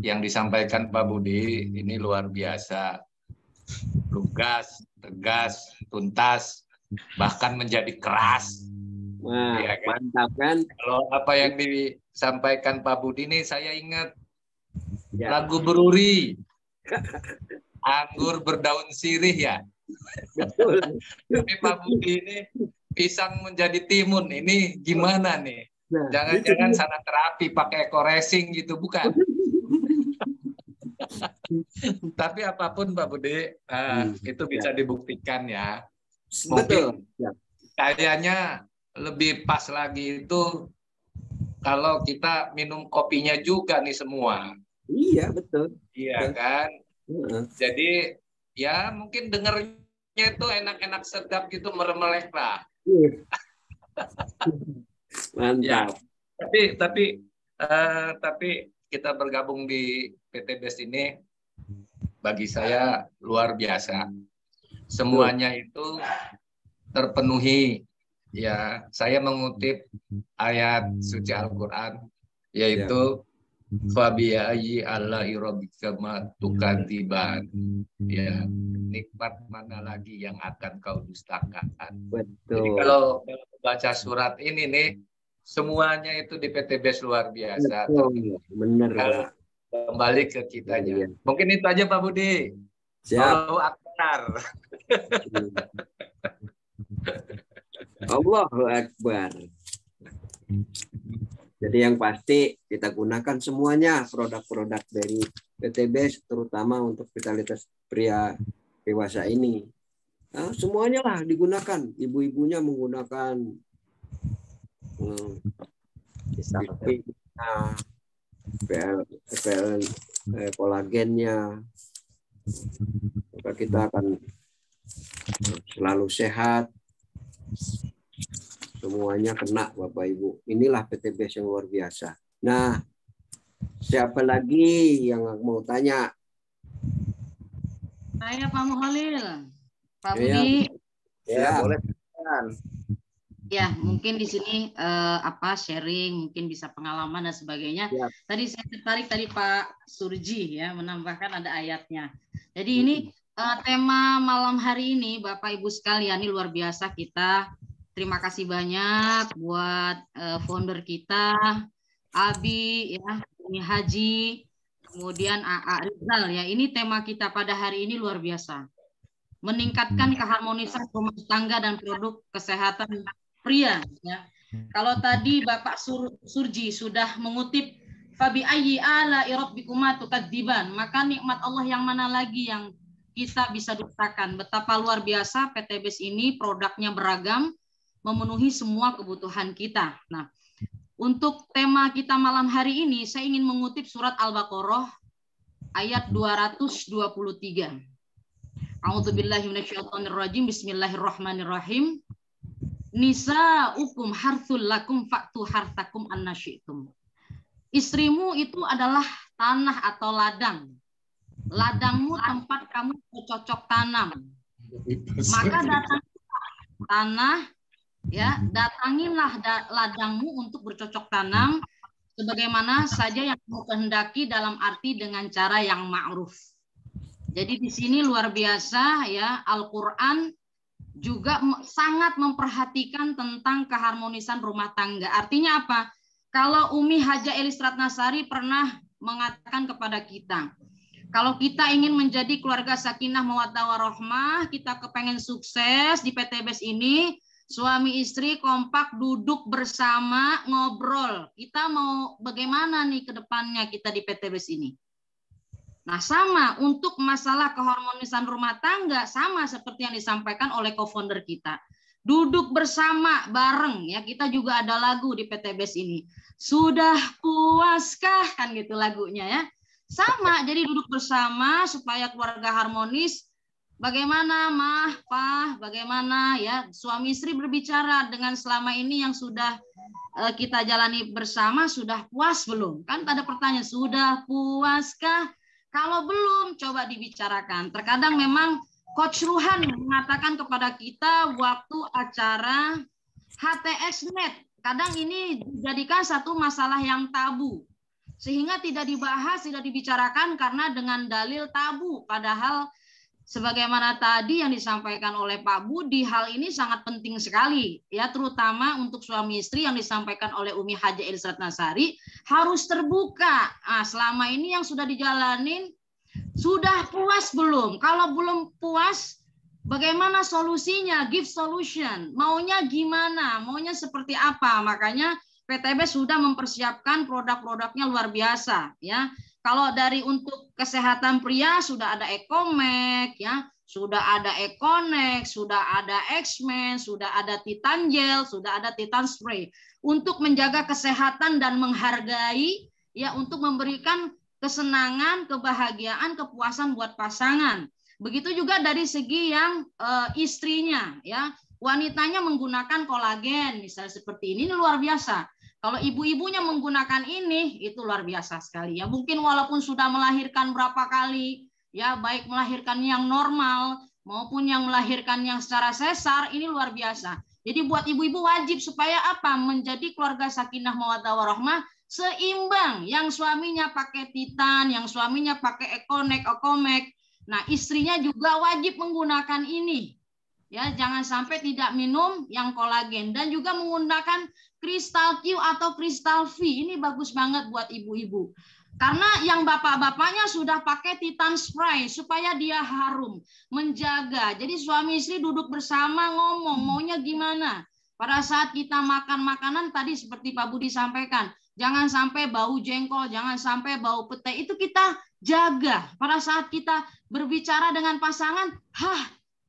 yang disampaikan Pak Budi ini luar biasa. Lugas, tegas, tuntas, bahkan menjadi keras. Wah, ya kan? mantap kan? Kalau apa yang disampaikan Pak Budi ini saya ingat lagu Beruri. Anggur berdaun sirih ya. Betul. Tapi Pak Budi ini pisang menjadi timun. Ini gimana nih? Jangan-jangan sana terapi pakai eco racing gitu, bukan? Tapi apapun Pak Budi, itu bisa dibuktikan ya. Mungkin kayaknya lebih pas lagi itu kalau kita minum kopinya juga nih semua. Iya, betul. Iya kan? Jadi ya mungkin dengernya itu enak-enak sedap gitu, meremelek lah. Mantap. Ya, tapi kita bergabung di PT BES ini bagi saya luar biasa. Semuanya itu terpenuhi. Ya, saya mengutip ayat suci Al-Qur'an yaitu Fabi'ayyi Allahi rabbika tukadiban. Ya, nikmat mana lagi yang akan kau dustakan. Betul. Jadi kalau baca surat ini nih, semuanya itu di PT BES luar biasa. Benar, Pak. Kembali ke kitanya. Mungkin itu aja Pak Budi. Siap. Allahu Akbar. Allahu Akbar. Jadi yang pasti kita gunakan semuanya produk-produk dari PT BES, terutama untuk vitalitas pria dewasa ini. Nah, semuanya lah digunakan. Ibu-ibunya menggunakan kolagennya. Maka kita akan selalu sehat. Semuanya kena Bapak Ibu. Inilah PT BES yang luar biasa. Nah, siapa lagi yang mau tanya? Saya Pak Muhalil. Pak Budi. Ya, boleh. Ya, mungkin di sini sharing, mungkin bisa pengalaman dan sebagainya. Ya. Tadi saya tertarik tadi Pak Surji ya menambahkan ada ayatnya. Jadi ini tema malam hari ini, Bapak Ibu sekalian, ini luar biasa kita. Terima kasih banyak buat founder kita, Abi, ya, ini Haji, kemudian AA Rizal, ya. Ini tema kita pada hari ini luar biasa. Meningkatkan keharmonisan rumah tangga dan produk kesehatan pria, ya. Kalau tadi Bapak Surji sudah mengutip Fabi ayyi ala rabbikuma tukadziban, maka nikmat Allah yang mana lagi yang kita bisa dustakan. Betapa luar biasa PTBS ini, produknya beragam, memenuhi semua kebutuhan kita. Nah, untuk tema kita malam hari ini, saya ingin mengutip surat Al-Baqarah ayat 223. A'udzubillahi minasyaitonirrajim. Bismillahirrahmanirrahim. Nisa'ukum harthul lakum fa'tu harthakum annasyi'tum. Istrimu itu adalah tanah atau ladang. Ladangmu tempat kamu bercocok tanam. Maka datangilah tanah, ya, datangilah ladangmu untuk bercocok tanam sebagaimana saja yang kamu kehendaki, dalam arti dengan cara yang ma'ruf. Jadi di sini luar biasa, ya, Al-Qur'an juga sangat memperhatikan tentang keharmonisan rumah tangga. Artinya apa? Kalau Umi Haja Elis Ratnasari pernah mengatakan kepada kita, kalau kita ingin menjadi keluarga sakinah mawaddah warahmah, kita kepengen sukses di PTBS ini, suami istri kompak duduk bersama ngobrol. Kita mau bagaimana nih ke depannya kita di PTBS ini? Nah, sama untuk masalah keharmonisan rumah tangga, sama seperti yang disampaikan oleh co-founder kita. Duduk bersama bareng, ya, kita juga ada lagu di PTBS ini. Sudah puaskah, kan gitu lagunya, ya. Sama, jadi duduk bersama supaya keluarga harmonis. Bagaimana Mah, Pah, bagaimana, ya, suami istri berbicara dengan selama ini yang sudah kita jalani bersama, sudah puas belum? Kan ada pertanyaan, sudah puaskah? Kalau belum, coba dibicarakan. Terkadang memang Coach Ruhan mengatakan kepada kita waktu acara HTX-Net, kadang ini dijadikan satu masalah yang tabu. Sehingga tidak dibahas, tidak dibicarakan karena dengan dalil tabu. Padahal sebagaimana tadi yang disampaikan oleh Pak Budi, hal ini sangat penting sekali, ya, terutama untuk suami istri yang disampaikan oleh Umi Haja Elis Ratnasari harus terbuka. Nah, selama ini yang sudah dijalanin, sudah puas belum? Kalau belum puas, bagaimana solusinya? Give solution. Maunya gimana? Maunya seperti apa? Makanya PTB sudah mempersiapkan produk-produknya luar biasa, ya. Kalau dari untuk kesehatan pria sudah ada Ecomax, ya, sudah ada Econex, sudah ada X-Men, sudah ada Titan Gel, sudah ada Titan Spray untuk menjaga kesehatan dan menghargai, ya, untuk memberikan kesenangan, kebahagiaan, kepuasan buat pasangan. Begitu juga dari segi yang istrinya, ya, wanitanya menggunakan kolagen, misalnya seperti ini luar biasa. Kalau ibu-ibunya menggunakan ini, itu luar biasa sekali. Ya, mungkin walaupun sudah melahirkan berapa kali, ya, baik melahirkan yang normal maupun yang melahirkan yang secara sesar, ini luar biasa. Jadi buat ibu-ibu wajib supaya apa? Menjadi keluarga sakinah mawaddah warahmah seimbang. Yang suaminya pakai Titan, yang suaminya pakai Ecomax. Nah, istrinya juga wajib menggunakan ini. Ya, jangan sampai tidak minum yang kolagen dan juga menggunakan Crystal Q atau Crystal V. Ini bagus banget buat ibu-ibu. Karena yang bapak-bapaknya sudah pakai Titan Spray supaya dia harum, menjaga. Jadi suami istri duduk bersama ngomong maunya gimana. Pada saat kita makan makanan tadi seperti Pak Budi sampaikan, jangan sampai bau jengkol, jangan sampai bau pete. Itu kita jaga. Pada saat kita berbicara dengan pasangan,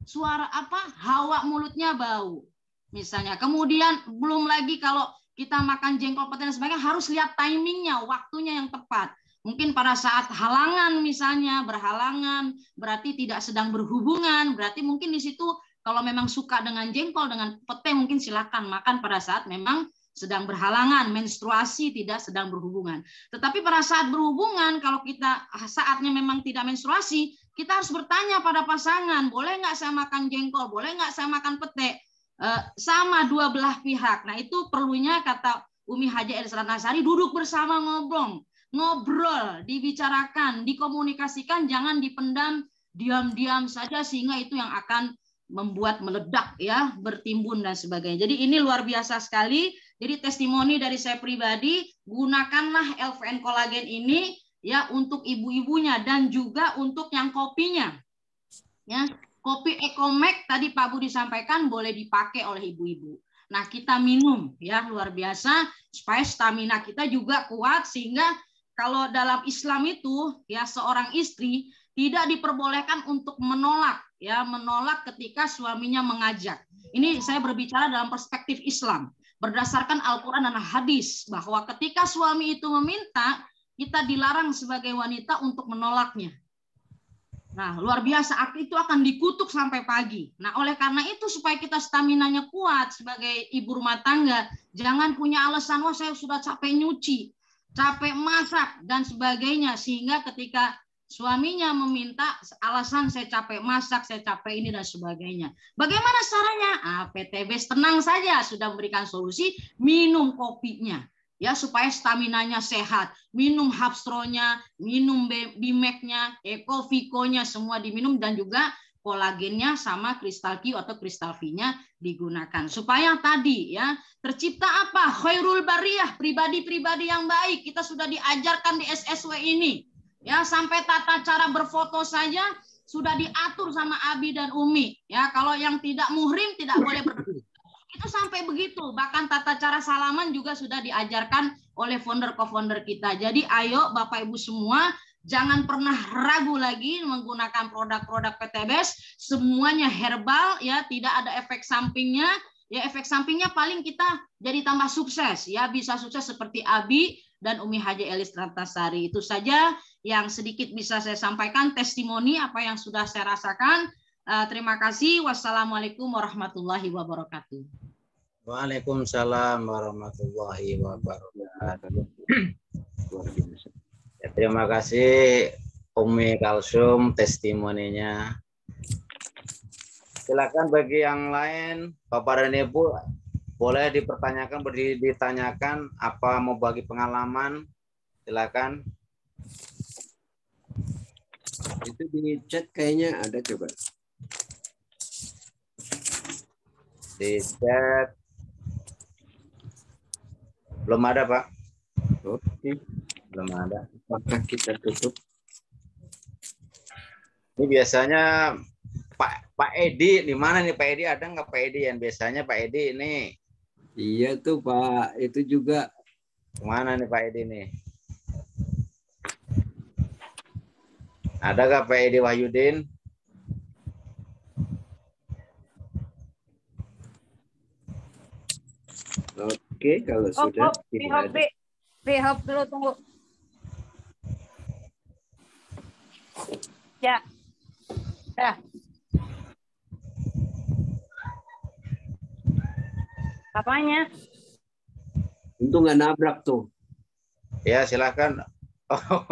suara apa? Hawa mulutnya bau. Misalnya. Kemudian belum lagi kalau kita makan jengkol pete dan sebagainya harus lihat timingnya, waktunya yang tepat. Mungkin pada saat halangan misalnya, berhalangan, berarti tidak sedang berhubungan, berarti mungkin di situ kalau memang suka dengan jengkol, dengan pete mungkin silakan makan pada saat memang sedang berhalangan, menstruasi, tidak sedang berhubungan. Tetapi pada saat berhubungan, kalau kita saatnya memang tidak menstruasi, kita harus bertanya pada pasangan, boleh nggak saya makan jengkol, boleh nggak saya makan pete? Sama dua belah pihak. Nah, itu perlunya kata Umi Haja Elis Ratnasari duduk bersama ngobrol, dibicarakan, dikomunikasikan, jangan dipendam diam-diam saja sehingga itu yang akan membuat meledak ya, bertimbun dan sebagainya. Jadi ini luar biasa sekali. Jadi testimoni dari saya pribadi, gunakanlah LVN kolagen ini ya untuk ibu-ibunya dan juga untuk yang kopinya. Ya, kopi Ecomax tadi Pak Budi sampaikan boleh dipakai oleh ibu-ibu. Nah, kita minum ya luar biasa supaya stamina kita juga kuat sehingga kalau dalam Islam itu ya seorang istri tidak diperbolehkan untuk menolak ya, menolak ketika suaminya mengajak. Ini saya berbicara dalam perspektif Islam berdasarkan Al-Qur'an dan hadis bahwa ketika suami itu meminta, kita dilarang sebagai wanita untuk menolaknya. Nah, luar biasa, itu akan dikutuk sampai pagi. Nah, oleh karena itu supaya kita staminanya kuat sebagai ibu rumah tangga, jangan punya alasan, wah saya sudah capek nyuci, capek masak, dan sebagainya. Sehingga ketika suaminya meminta alasan saya capek masak, saya capek ini, dan sebagainya. Bagaimana caranya? PTBes tenang saja, sudah memberikan solusi, minum kopinya. Ya, supaya staminanya sehat. Minum Hapstronya, minum Bimeknya, Ecoviko-nya semua diminum dan juga kolagennya sama Kristal Q atau Kristal V-nya digunakan. Supaya tadi ya tercipta apa? Khairul bariyah, pribadi-pribadi yang baik. Kita sudah diajarkan di SSW ini. Ya, sampai tata cara berfoto saja sudah diatur sama Abi dan Umi. Ya, kalau yang tidak muhrim tidak boleh berdiri. Itu sampai begitu, bahkan tata cara salaman juga sudah diajarkan oleh founder co-founder kita. Jadi ayo Bapak Ibu semua, jangan pernah ragu lagi menggunakan produk-produk PTBes, semuanya herbal ya, tidak ada efek sampingnya. Ya, efek sampingnya paling kita jadi tambah sukses ya, bisa sukses seperti Abi dan Umi Haji Elis Rantasari. Itu saja yang sedikit bisa saya sampaikan testimoni apa yang sudah saya rasakan. Terima kasih. Wassalamualaikum warahmatullahi wabarakatuh. Waalaikumsalam warahmatullahi wabarakatuh. Ya, terima kasih Umi Kalsum testimoninya. Silakan bagi yang lain, Bapak dan Ibu, boleh ditanyakan apa mau bagi pengalaman. Silakan. Itu di chat kayaknya ada, coba. Di chat belum ada, Pak. Oke, Belum ada. apakah kita tutup? Ini biasanya Pak Edi di mana nih? Pak Edi ada nggak Pak Edi? Yang biasanya Pak Edi ini Iya tuh Pak, itu juga. kemana nih Pak Edi nih? Ada nggak Pak Edi Wahyudin? Oke, kalau sudah tidak ada. Pihop dulu, tunggu. Ya. Ya. Apanya? Untung nggak nabrak tuh. Ya, silakan. Oh.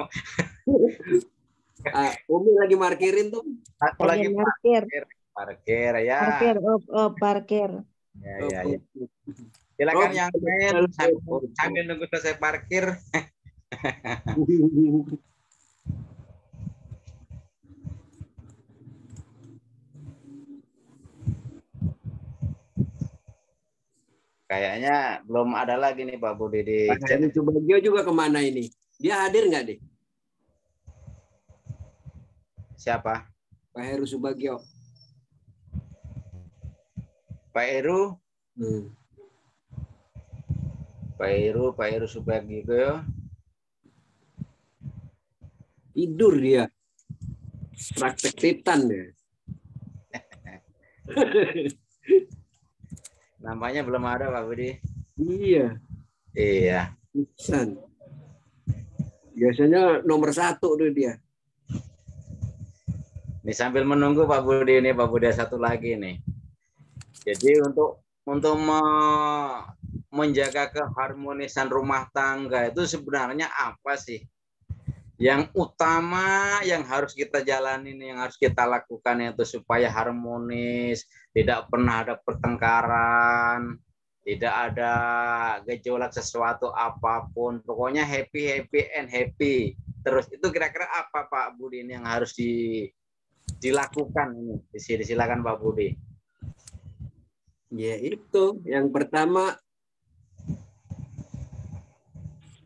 Umi lagi markirin tuh. Aku lagi parkir. Parkir ya. Parkir, parkir. Ya. Silakan yang lain sambil nunggu selesai parkir. Kayaknya belum ada lagi nih Pak Budi di Pak Heru Subagio juga kemana ini? Dia hadir nggak deh? Siapa? Pak Heru Subagio. Pak Heru? Pak Heru Subagio. Tidur dia. Praktek titan ya. Namanya belum ada Pak Budi. Iya. Iya. Titan. Biasanya nomor 1 tuh dia. Ini sambil menunggu Pak Budi ini, Pak Budi satu lagi nih. Jadi untuk menjaga keharmonisan rumah tangga itu sebenarnya apa sih? Yang utama yang harus kita jalanin, yang harus kita lakukan itu supaya harmonis, tidak pernah ada pertengkaran, tidak ada gejolak sesuatu apapun. Pokoknya happy and happy. Terus itu kira-kira apa Pak Budi yang harus dilakukan ini? Silakan Pak Budi. Ya itu, yang pertama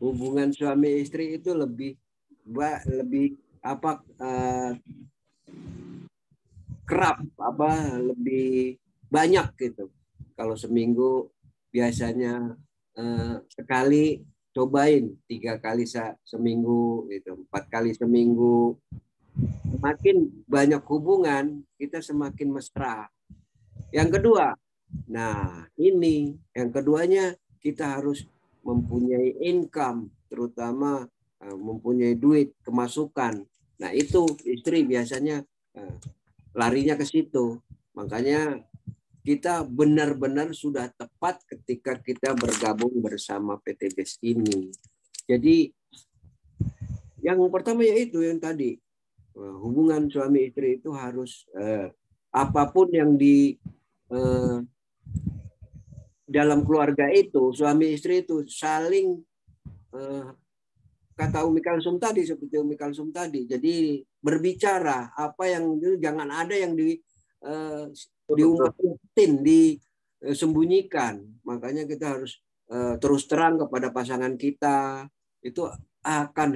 hubungan suami istri itu lebih kerap, lebih banyak gitu. Kalau seminggu biasanya sekali, cobain 3 kali seminggu, gitu, 4 kali seminggu. Semakin banyak hubungan, kita semakin mesra. Yang kedua, yang keduanya kita harus mempunyai income, terutama mempunyai duit, kemasukan. Nah itu istri biasanya larinya ke situ. Makanya kita benar-benar sudah tepat ketika kita bergabung bersama PTBS ini. Jadi yang pertama yaitu yang tadi, hubungan suami istri itu harus apapun yang di dalam keluarga itu, suami istri itu saling kata Umi Kalsum tadi, seperti Umi Kalsum tadi, jadi berbicara, apa yang jangan ada yang diumpetin, disembunyikan. Makanya kita harus terus terang kepada pasangan kita, itu akan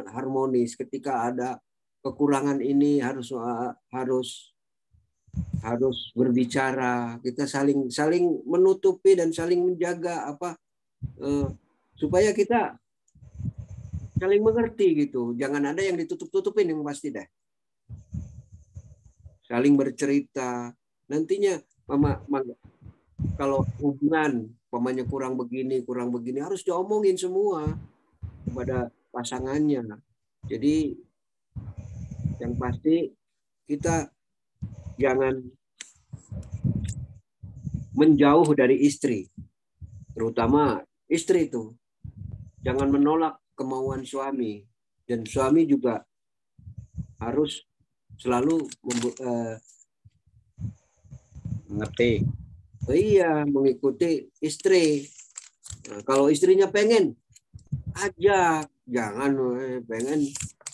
harmonis. Ketika ada kekurangan ini harus berbicara, kita saling menutupi dan saling menjaga supaya kita saling mengerti gitu. Jangan ada yang ditutup-tutupin, yang pasti deh. Saling bercerita. Nantinya kalau hubungan pamannya kurang begini harus diomongin semua kepada pasangannya. Jadi yang pasti kita jangan menjauh dari istri, terutama istri itu jangan menolak kemauan suami, dan suami juga harus selalu mengikuti istri. Nah, kalau istrinya pengen, ajak, jangan pengen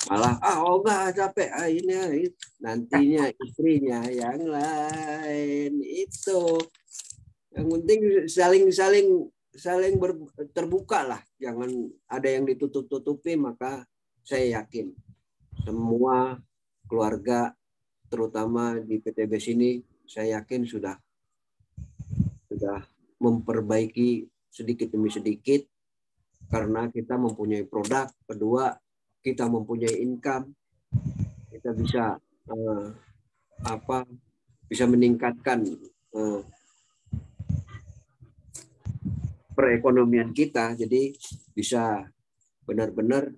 malah enggak capek, ini nantinya istrinya yang lain. Itu yang penting saling terbuka lah, jangan ada yang ditutup-tutupi. Maka saya yakin semua keluarga, terutama di PTBS ini, saya yakin sudah memperbaiki sedikit demi sedikit, karena kita mempunyai produk. Kedua, kita mempunyai income, kita bisa bisa meningkatkan perekonomian kita. Jadi bisa benar-benar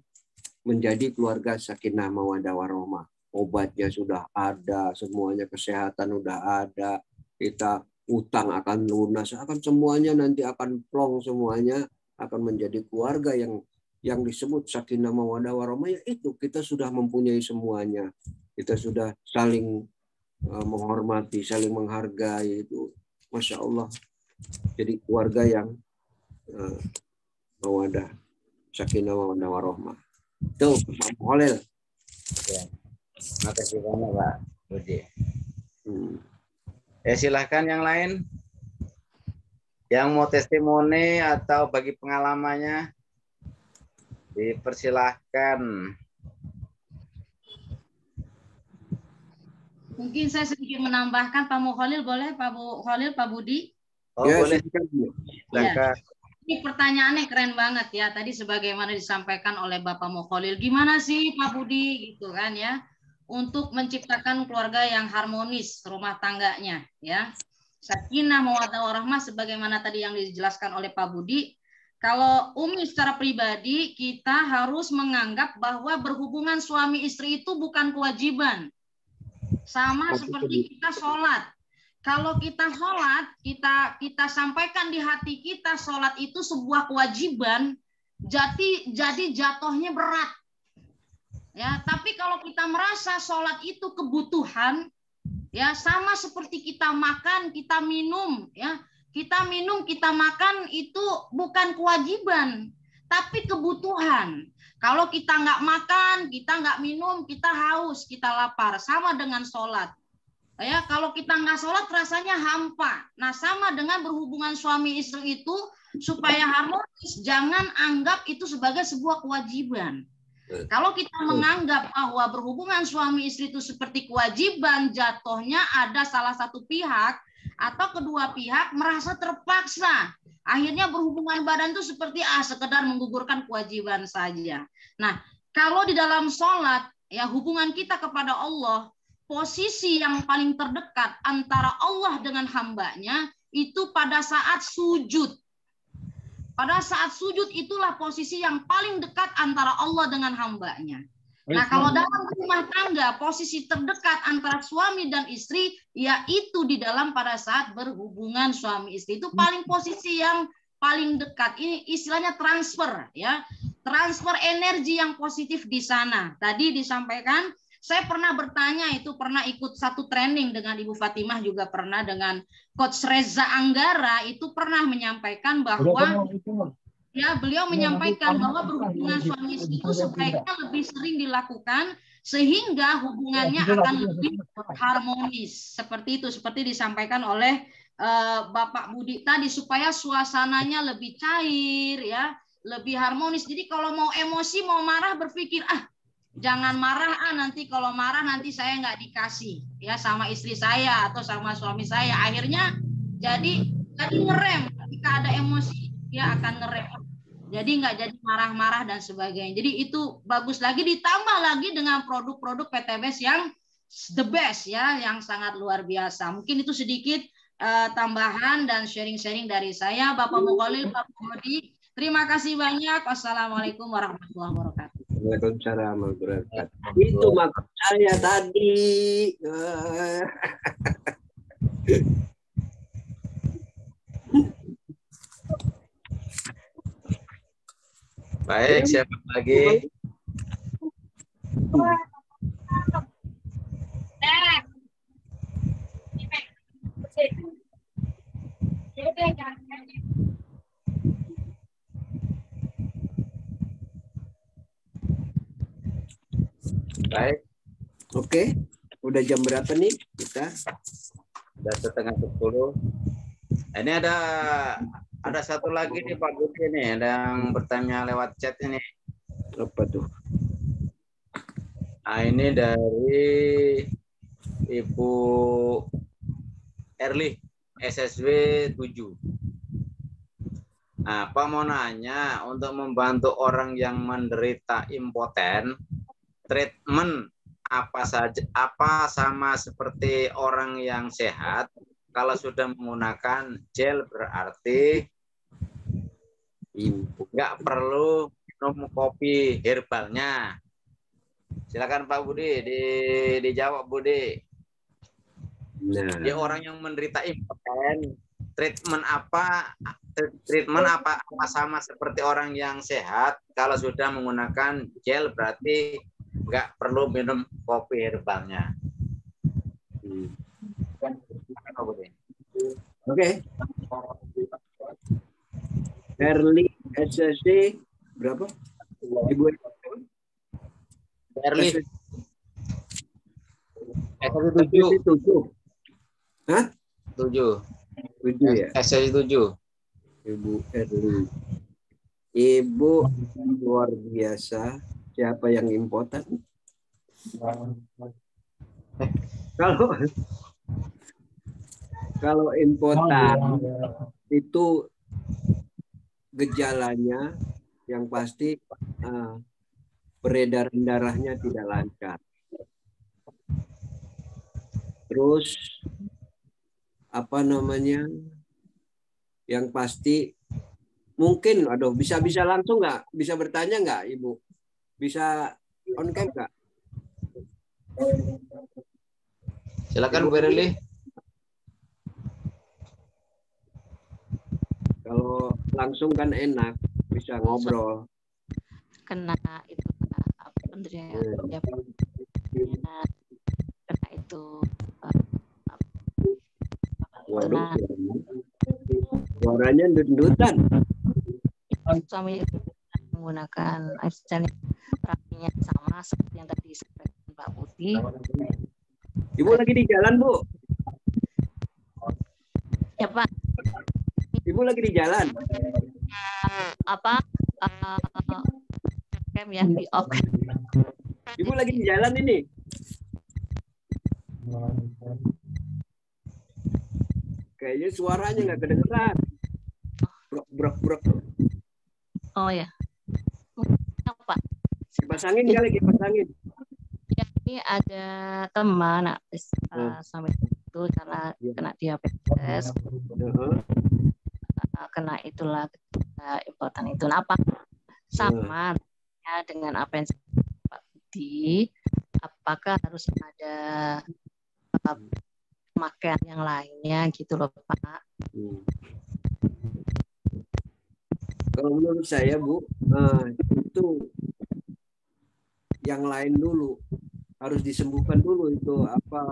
menjadi keluarga sakinah mawaddah warahmah. Obatnya sudah ada, semuanya, kesehatan sudah ada, kita utang akan lunas, akan semuanya nanti akan plong, semuanya akan menjadi keluarga yang disebut sakinah mawaddah warahmah. Ya itu, kita sudah mempunyai semuanya. Kita sudah saling menghormati, saling menghargai. Itu Masya Allah, jadi keluarga yang mawaddah, sakinah mawaddah warahmah. Itu Pak Khalil. Ya. Terima kasih banyak Pak Budi. Silahkan yang lain yang mau testimoni atau bagi pengalamannya, dipersilahkan. Mungkin saya sedikit menambahkan, Pak Mukholil, boleh Pak Khalil, Pak Budi? Ya, boleh. Ya. Ini pertanyaannya keren banget ya. Tadi sebagaimana disampaikan oleh Bapak Mukholil, gimana sih Pak Budi gitu kan ya, untuk menciptakan keluarga yang harmonis rumah tangganya ya. Sakinah mawaddah warahmah sebagaimana tadi yang dijelaskan oleh Pak Budi. Kalau Umi secara pribadi, kita harus menganggap bahwa berhubungan suami istri itu bukan kewajiban. Sama seperti kita sholat. Kalau kita sholat, kita sampaikan di hati kita sholat itu sebuah kewajiban, jadi jatuhnya berat. Ya, tapi kalau kita merasa sholat itu kebutuhan, ya sama seperti kita makan, kita minum, ya kita minum, kita makan itu bukan kewajiban, tapi kebutuhan. Kalau kita nggak makan, kita nggak minum, kita haus, kita lapar. Sama dengan sholat. Ya, kalau kita nggak sholat rasanya hampa. Nah, sama dengan berhubungan suami istri itu supaya harmonis. Jangan anggap itu sebagai sebuah kewajiban. Kalau kita menganggap bahwa berhubungan suami istri itu seperti kewajiban, jatuhnya ada salah satu pihak atau kedua pihak merasa terpaksa. Akhirnya berhubungan badan itu seperti sekedar menggugurkan kewajiban saja. Nah, kalau di dalam sholat, ya hubungan kita kepada Allah, posisi yang paling terdekat antara Allah dengan hambanya itu pada saat sujud. Pada saat sujud itulah posisi yang paling dekat antara Allah dengan hambanya. Nah, kalau dalam rumah tangga, posisi terdekat antara suami dan istri, yaitu di dalam pada saat berhubungan suami istri. Itu paling posisi yang paling dekat. Ini istilahnya transfer, ya. Transfer energi yang positif di sana. Tadi disampaikan, saya pernah bertanya, itu pernah ikut satu training dengan Ibu Fatimah, juga pernah dengan Coach Reza Anggara, itu pernah menyampaikan bahwa ya beliau menyampaikan bahwa berhubungan suami istri itu sebaiknya lebih sering dilakukan sehingga hubungannya akan lebih harmonis. Seperti itu, seperti disampaikan oleh Bapak Budi tadi, supaya suasananya lebih cair, ya, lebih harmonis. Jadi kalau mau emosi, mau marah, berpikir jangan marah, nanti kalau marah nanti saya nggak dikasih, ya, sama istri saya atau sama suami saya. Akhirnya jadi ngerem, ketika ada emosi ya akan ngerem. Jadi nggak jadi marah-marah dan sebagainya. Jadi itu bagus lagi, ditambah lagi dengan produk-produk PTBS yang the best, ya, yang sangat luar biasa. Mungkin itu sedikit tambahan dan sharing-sharing dari saya, Bapak Mukholil, Pak Budi. Terima kasih banyak. Wassalamualaikum warahmatullahi wabarakatuh. Waalaikumsalam warahmatullahi wabarakatuh. Itu maksud saya tadi. Baik, siapa lagi? Baik. Oke, udah jam berapa nih kita? Sudah 9:30. Ini ada satu lagi nih Pak Budi nih, ada yang bertanya lewat chat ini. Apa tuh? Nah, ini dari Ibu Erli, SSW 7. Nah, Pak mau nanya, untuk membantu orang yang menderita impoten, treatment apa sama seperti orang yang sehat? Kalau sudah menggunakan gel berarti nggak perlu minum kopi herbalnya. Silakan Pak Budi, dijawab Budi. Nah, Dia orang yang menderita impoten, treatment apa sama seperti orang yang sehat? Kalau sudah menggunakan gel berarti nggak perlu minum kopi herbalnya. Oke. Erli SSD berapa? Ibu Erli SSD 7. Hah? 7 ya? SSD 7. Ibu Erli. Ibu luar biasa. Siapa yang impoten? Kalau impoten itu gejalanya yang pasti peredaran darahnya tidak lancar. Terus apa namanya? Yang pasti mungkin, bisa langsung nggak? Bisa bertanya nggak, Ibu? Bisa on cam nggak? Silakan Bu Erli. Kalau langsung kan enak, bisa ngobrol. Kena itu kena itu Waduh, suaranya dut-dutan. suami menggunakan air terapinya sama seperti yang tadi disampaikan Pak Budi. Ibu lagi di jalan, Bu? Ya Pak, Ibu lagi di jalan? apa cam ya di off. Ibu lagi di jalan ini? Kayaknya suaranya nggak kedengeran. Brok. Oh ya. Pak. Kipas angin kali, kipas angin. Ya, ini ada teman sampai itu karena kena diabetes. Kena itulah important itu. Nah, apa sama dengan apa yang Pak Budi? Apakah harus ada pemakaian yang lainnya gitu loh Pak? Kalau menurut saya Bu, itu yang lain dulu harus disembuhkan dulu itu apa?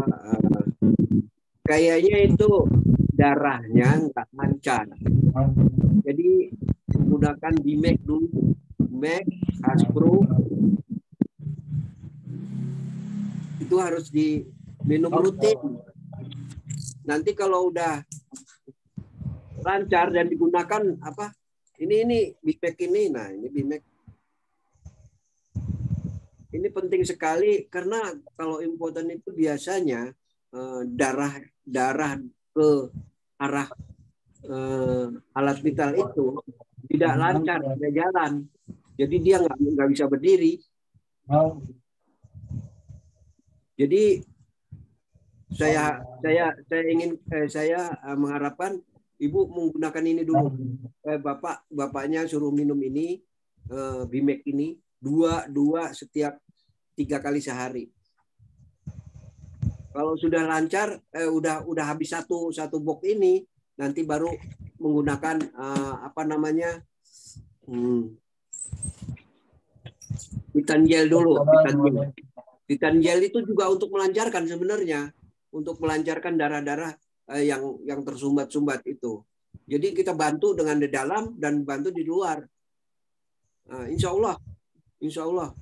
Kayaknya itu darahnya nggak lancar. Jadi menggunakan Bimek dulu, Bimek, Aspro itu harus diminum rutin. Nanti kalau udah lancar dan digunakan apa? Ini Bimek ini, nah ini Bimek. Ini penting sekali karena kalau impoten itu biasanya darah ke arah alat vital itu tidak lancar, tidak jalan. Jadi dia nggak bisa berdiri. Jadi saya mengharapkan Ibu menggunakan ini dulu. Bapaknya suruh minum ini Bimek ini dua setiap 3 kali sehari. Kalau sudah lancar, udah habis satu box ini, nanti baru menggunakan Vitanjel dulu. Vitanjel itu juga untuk melancarkan sebenarnya, untuk melancarkan darah-darah yang tersumbat-sumbat itu. Jadi kita bantu dengan di dalam dan bantu di luar. Insya Allah.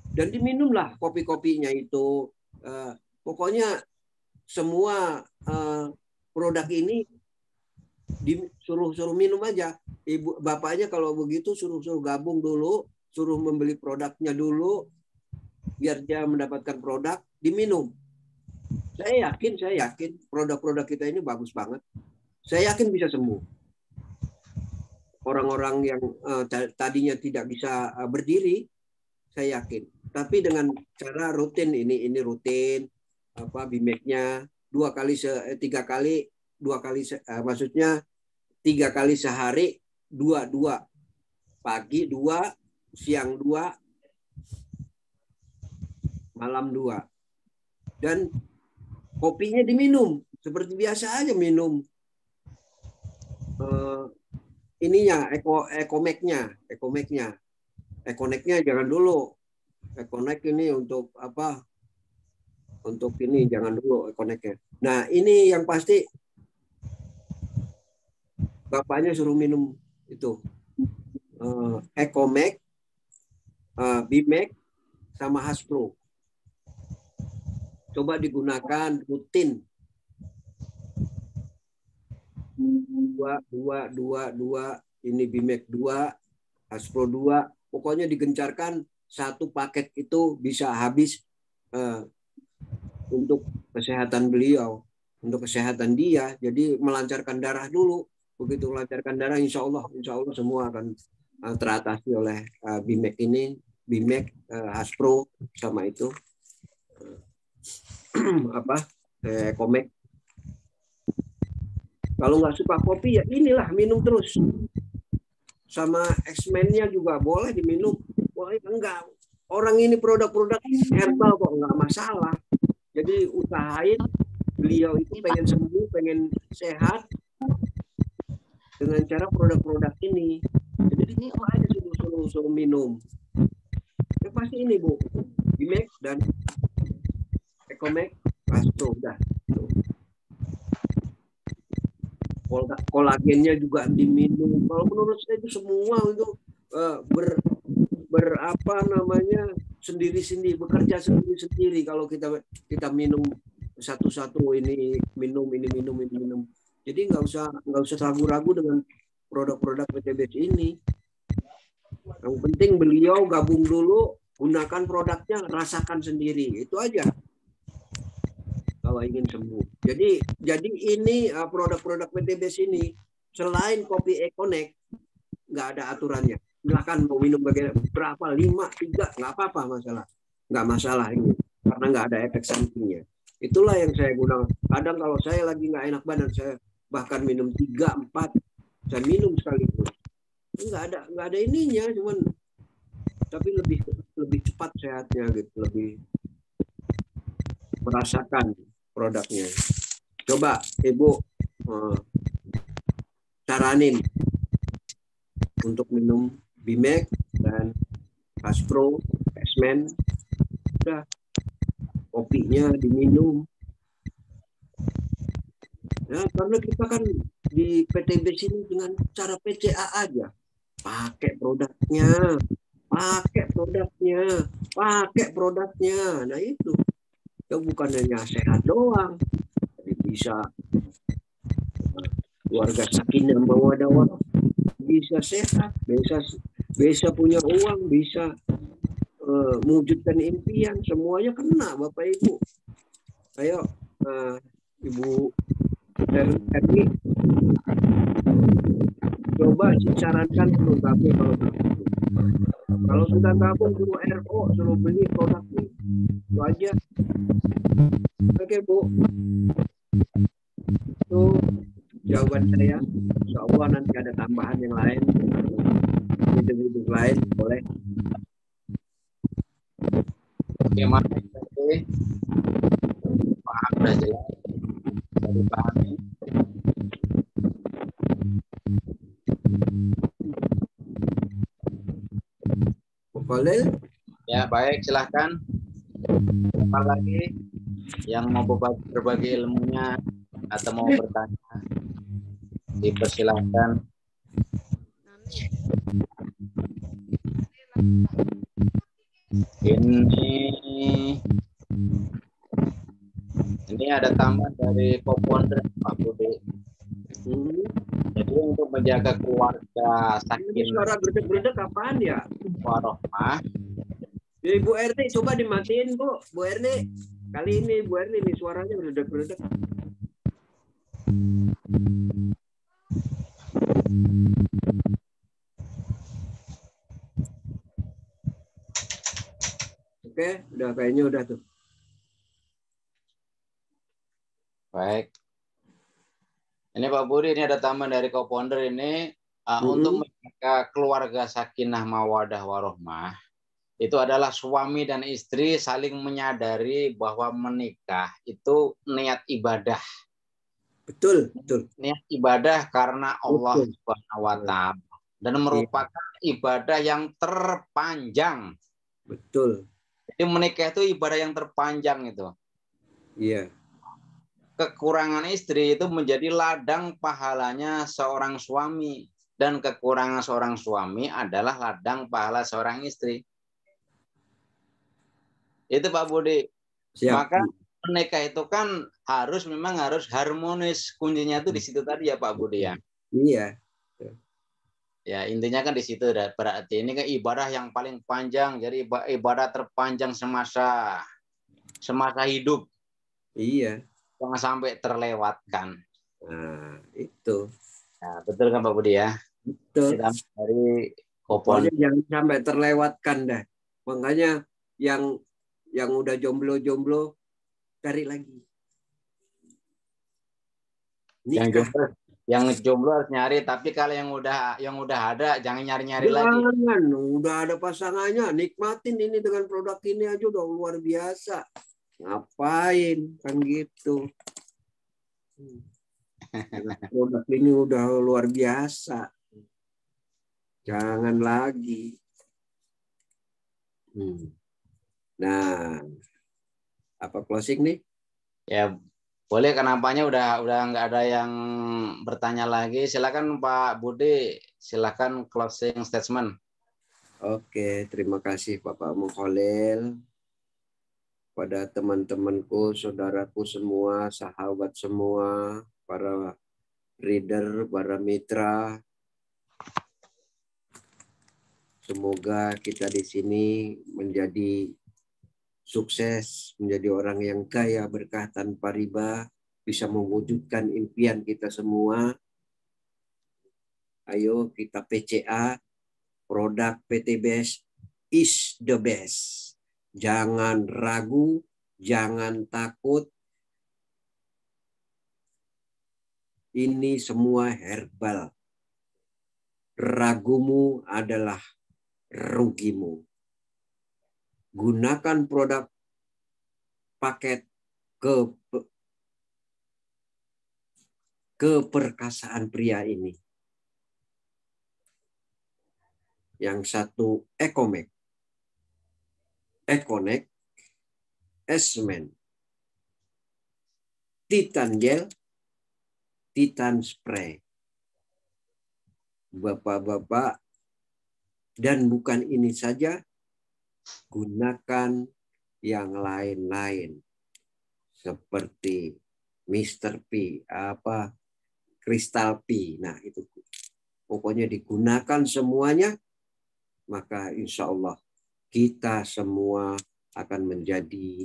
Dan diminumlah kopi-kopinya itu. Pokoknya semua produk ini disuruh minum aja. Bapaknya kalau begitu suruh gabung dulu, suruh membeli produknya dulu, biar dia mendapatkan produk, diminum. Saya yakin produk-produk kita ini bagus banget. Saya yakin bisa sembuh. Orang-orang yang tadinya tidak bisa berdiri, saya yakin. Tapi dengan cara rutin ini rutin Bimeknya 3 kali maksudnya 3 kali sehari 2 pagi 2 siang 2 malam 2 dan kopinya diminum seperti biasa aja minum Ekoneknya jangan dulu. Ekonek ini untuk apa? Untuk ini jangan dulu Ekoneknya. Nah, ini yang pasti bapaknya suruh minum itu Ekomek, Bimek, sama Haspro. Coba digunakan rutin. 2 ini Bimek 2, Haspro 2. Pokoknya digencarkan satu paket itu bisa habis untuk kesehatan beliau, untuk kesehatan dia. Jadi melancarkan darah dulu. Begitu melancarkan darah, insya Allah semua akan teratasi oleh Bimek ini, Bimek, Haspro sama itu Komek. Kalau nggak suka kopi ya inilah minum terus. Sama X-Men-nya juga boleh diminum. Boleh enggak. Orang ini produk-produk herbal kok nggak masalah. Jadi usahain beliau itu pengen sembuh, pengen sehat dengan cara produk-produk ini. Jadi ini aja suruh minum. Ya pasti ini Bu, Bimek dan Ekomek, Pasto udah. Kolagennya juga diminum. Kalau menurut saya itu semua itu sendiri-sendiri, bekerja sendiri-sendiri kalau kita minum satu-satu, ini minum. Jadi nggak usah ragu-ragu dengan produk-produk PTBS ini. Yang penting beliau gabung dulu, gunakan produknya, rasakan sendiri, itu aja. Kalau ingin sembuh. Jadi ini produk-produk PTBS ini selain kopi Econnect nggak ada aturannya. Silakan mau minum berapa, 5, 3, nggak apa-apa, nggak masalah ini, karena nggak ada efek sampingnya. Itulah yang saya gunakan. Kadang kalau saya lagi nggak enak badan, saya bahkan minum 3, 4, saya minum sekaligus. Nggak ada ininya, cuman tapi lebih cepat sehatnya gitu, lebih merasakan produknya. Coba Ibu saranin untuk minum Bimek dan Caspro, Esmen, udah kopinya diminum. Ya, karena kita kan di PTBS ini dengan cara PCA aja, pakai produknya. Nah itu bukan hanya sehat doang, jadi bisa keluarga sakinah mawaddah warahmah, bisa sehat, bisa punya uang, bisa mewujudkan impian, semuanya kena Bapak Ibu. Ayo Ibu Erni, coba sarankan untuk gabung. Kalau sudah gabung suruh RO, suruh beli produknya, itu aja. Oke Bu, itu jawaban saya. Insya Allah nanti ada tambahan yang lain, hidup lain boleh. Oke, makasih. Paham, sudah jelas. Bisa dipahami. Boleh? Ya, baik, silahkan. Apa lagi yang mau berbagi ilmunya atau mau bertanya, dipersilahkan. Ini ada tambahan dari co-founder Pak Budi. Jadi untuk menjaga keluarga sakinah, suara berdek-berdek apaan ya? Warohmah. Ibu RT coba dimatiin Bu RT. Kali ini Bu RT nih suaranya berdek-berdek. Oke, kayaknya udah tuh. Baik. Ini Pak Budi, ini ada tambahan dari co-founder ini untuk menjaga keluarga sakinah mawaddah warahmah. Itu adalah suami dan istri saling menyadari bahwa menikah itu niat ibadah. Betul. Niat ibadah karena Allah Subhanahu wa Ta'ala, dan merupakan ibadah yang terpanjang. Betul. Jadi menikah itu ibadah yang terpanjang itu. Iya. Kekurangan istri itu menjadi ladang pahalanya seorang suami, dan kekurangan seorang suami adalah ladang pahala seorang istri. Itu Pak Budi. Siap. Maka menikah itu kan memang harus harmonis. Kuncinya itu di situ tadi ya Pak Budi ya. Iya. Ya, intinya kan di situ. Berarti ini kan ibadah yang paling panjang. Jadi ibadah terpanjang semasa hidup. Iya. Jangan sampai terlewatkan. Nah, itu. Nah, betul kan Pak Budi ya? Betul. Dari Pokoknya jangan sampai terlewatkan dah. Makanya yang udah jomblo cari lagi. Nikah. Yang jomblo harus nyari, tapi kalau yang udah ada jangan nyari-nyari lagi. Jangan, udah ada pasangannya, nikmatin ini dengan produk ini aja udah luar biasa. Ngapain kan gitu. Produk ini udah luar biasa. Jangan lagi. Nah, apa closing nih? Ya, boleh. Kenapanya udah nggak ada yang bertanya lagi. Silakan Pak Budi, silakan closing statement. Oke, terima kasih Bapak Mukholil. Pada teman-temanku, saudaraku semua, sahabat semua, para reader, para mitra. Semoga kita di sini menjadi sukses, menjadi orang yang kaya berkah tanpa riba, bisa mewujudkan impian kita semua. Ayo kita PCA, produk PTBS is the best. Jangan ragu, jangan takut. Ini semua herbal. Ragumu adalah rugimu. Gunakan produk paket keperkasaan pria ini. Yang satu Ecomek, Econek, Esmen, Titan Gel, Titan Spray. Bapak-bapak, dan bukan ini saja, gunakan yang lain-lain seperti Mr. P, Crystal P. Nah, itu pokoknya digunakan semuanya, maka insya Allah kita semua akan menjadi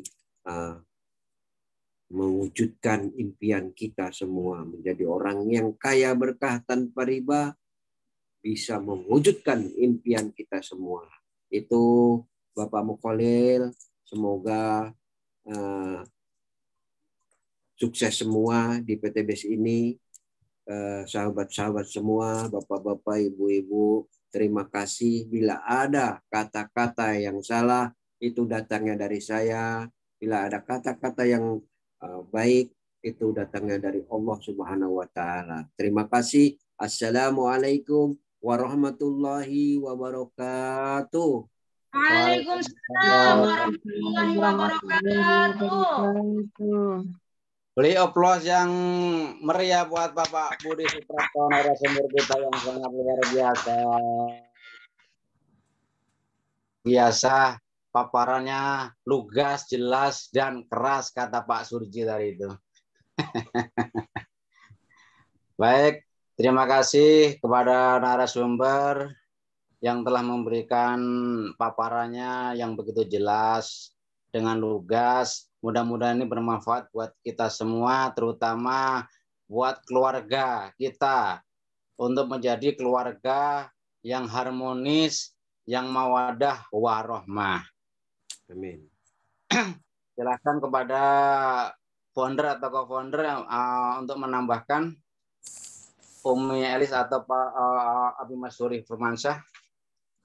mewujudkan impian kita semua, menjadi orang yang kaya berkah tanpa riba, bisa mewujudkan impian kita semua. Itu Bapak Mukholil, semoga sukses semua di PTBS ini. Sahabat-sahabat semua, bapak-bapak, ibu-ibu, terima kasih. Bila ada kata-kata yang salah, itu datangnya dari saya. Bila ada kata-kata yang baik, itu datangnya dari Allah Subhanahu wa Ta'ala. Terima kasih. Assalamualaikum warahmatullahi wabarakatuh. Waalaikumsalam warahmatullahi wabarakatuh. Beri aplaus yang meriah buat Bapak Budi Suprapto, narasumber kita yang sangat luar biasa. Biasa, paparannya lugas, jelas, dan keras, kata Pak Surji tadi itu. Baik, terima kasih kepada narasumber yang telah memberikan paparannya yang begitu jelas, dengan lugas. Mudah-mudahan ini bermanfaat buat kita semua, terutama buat keluarga kita, untuk menjadi keluarga yang harmonis, yang mawadah warohmah. Amin. Silakan kepada founder atau co-founder untuk menambahkan, Umi Elis atau Pak Abi Masuri Firmansyah,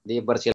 dipersilakan.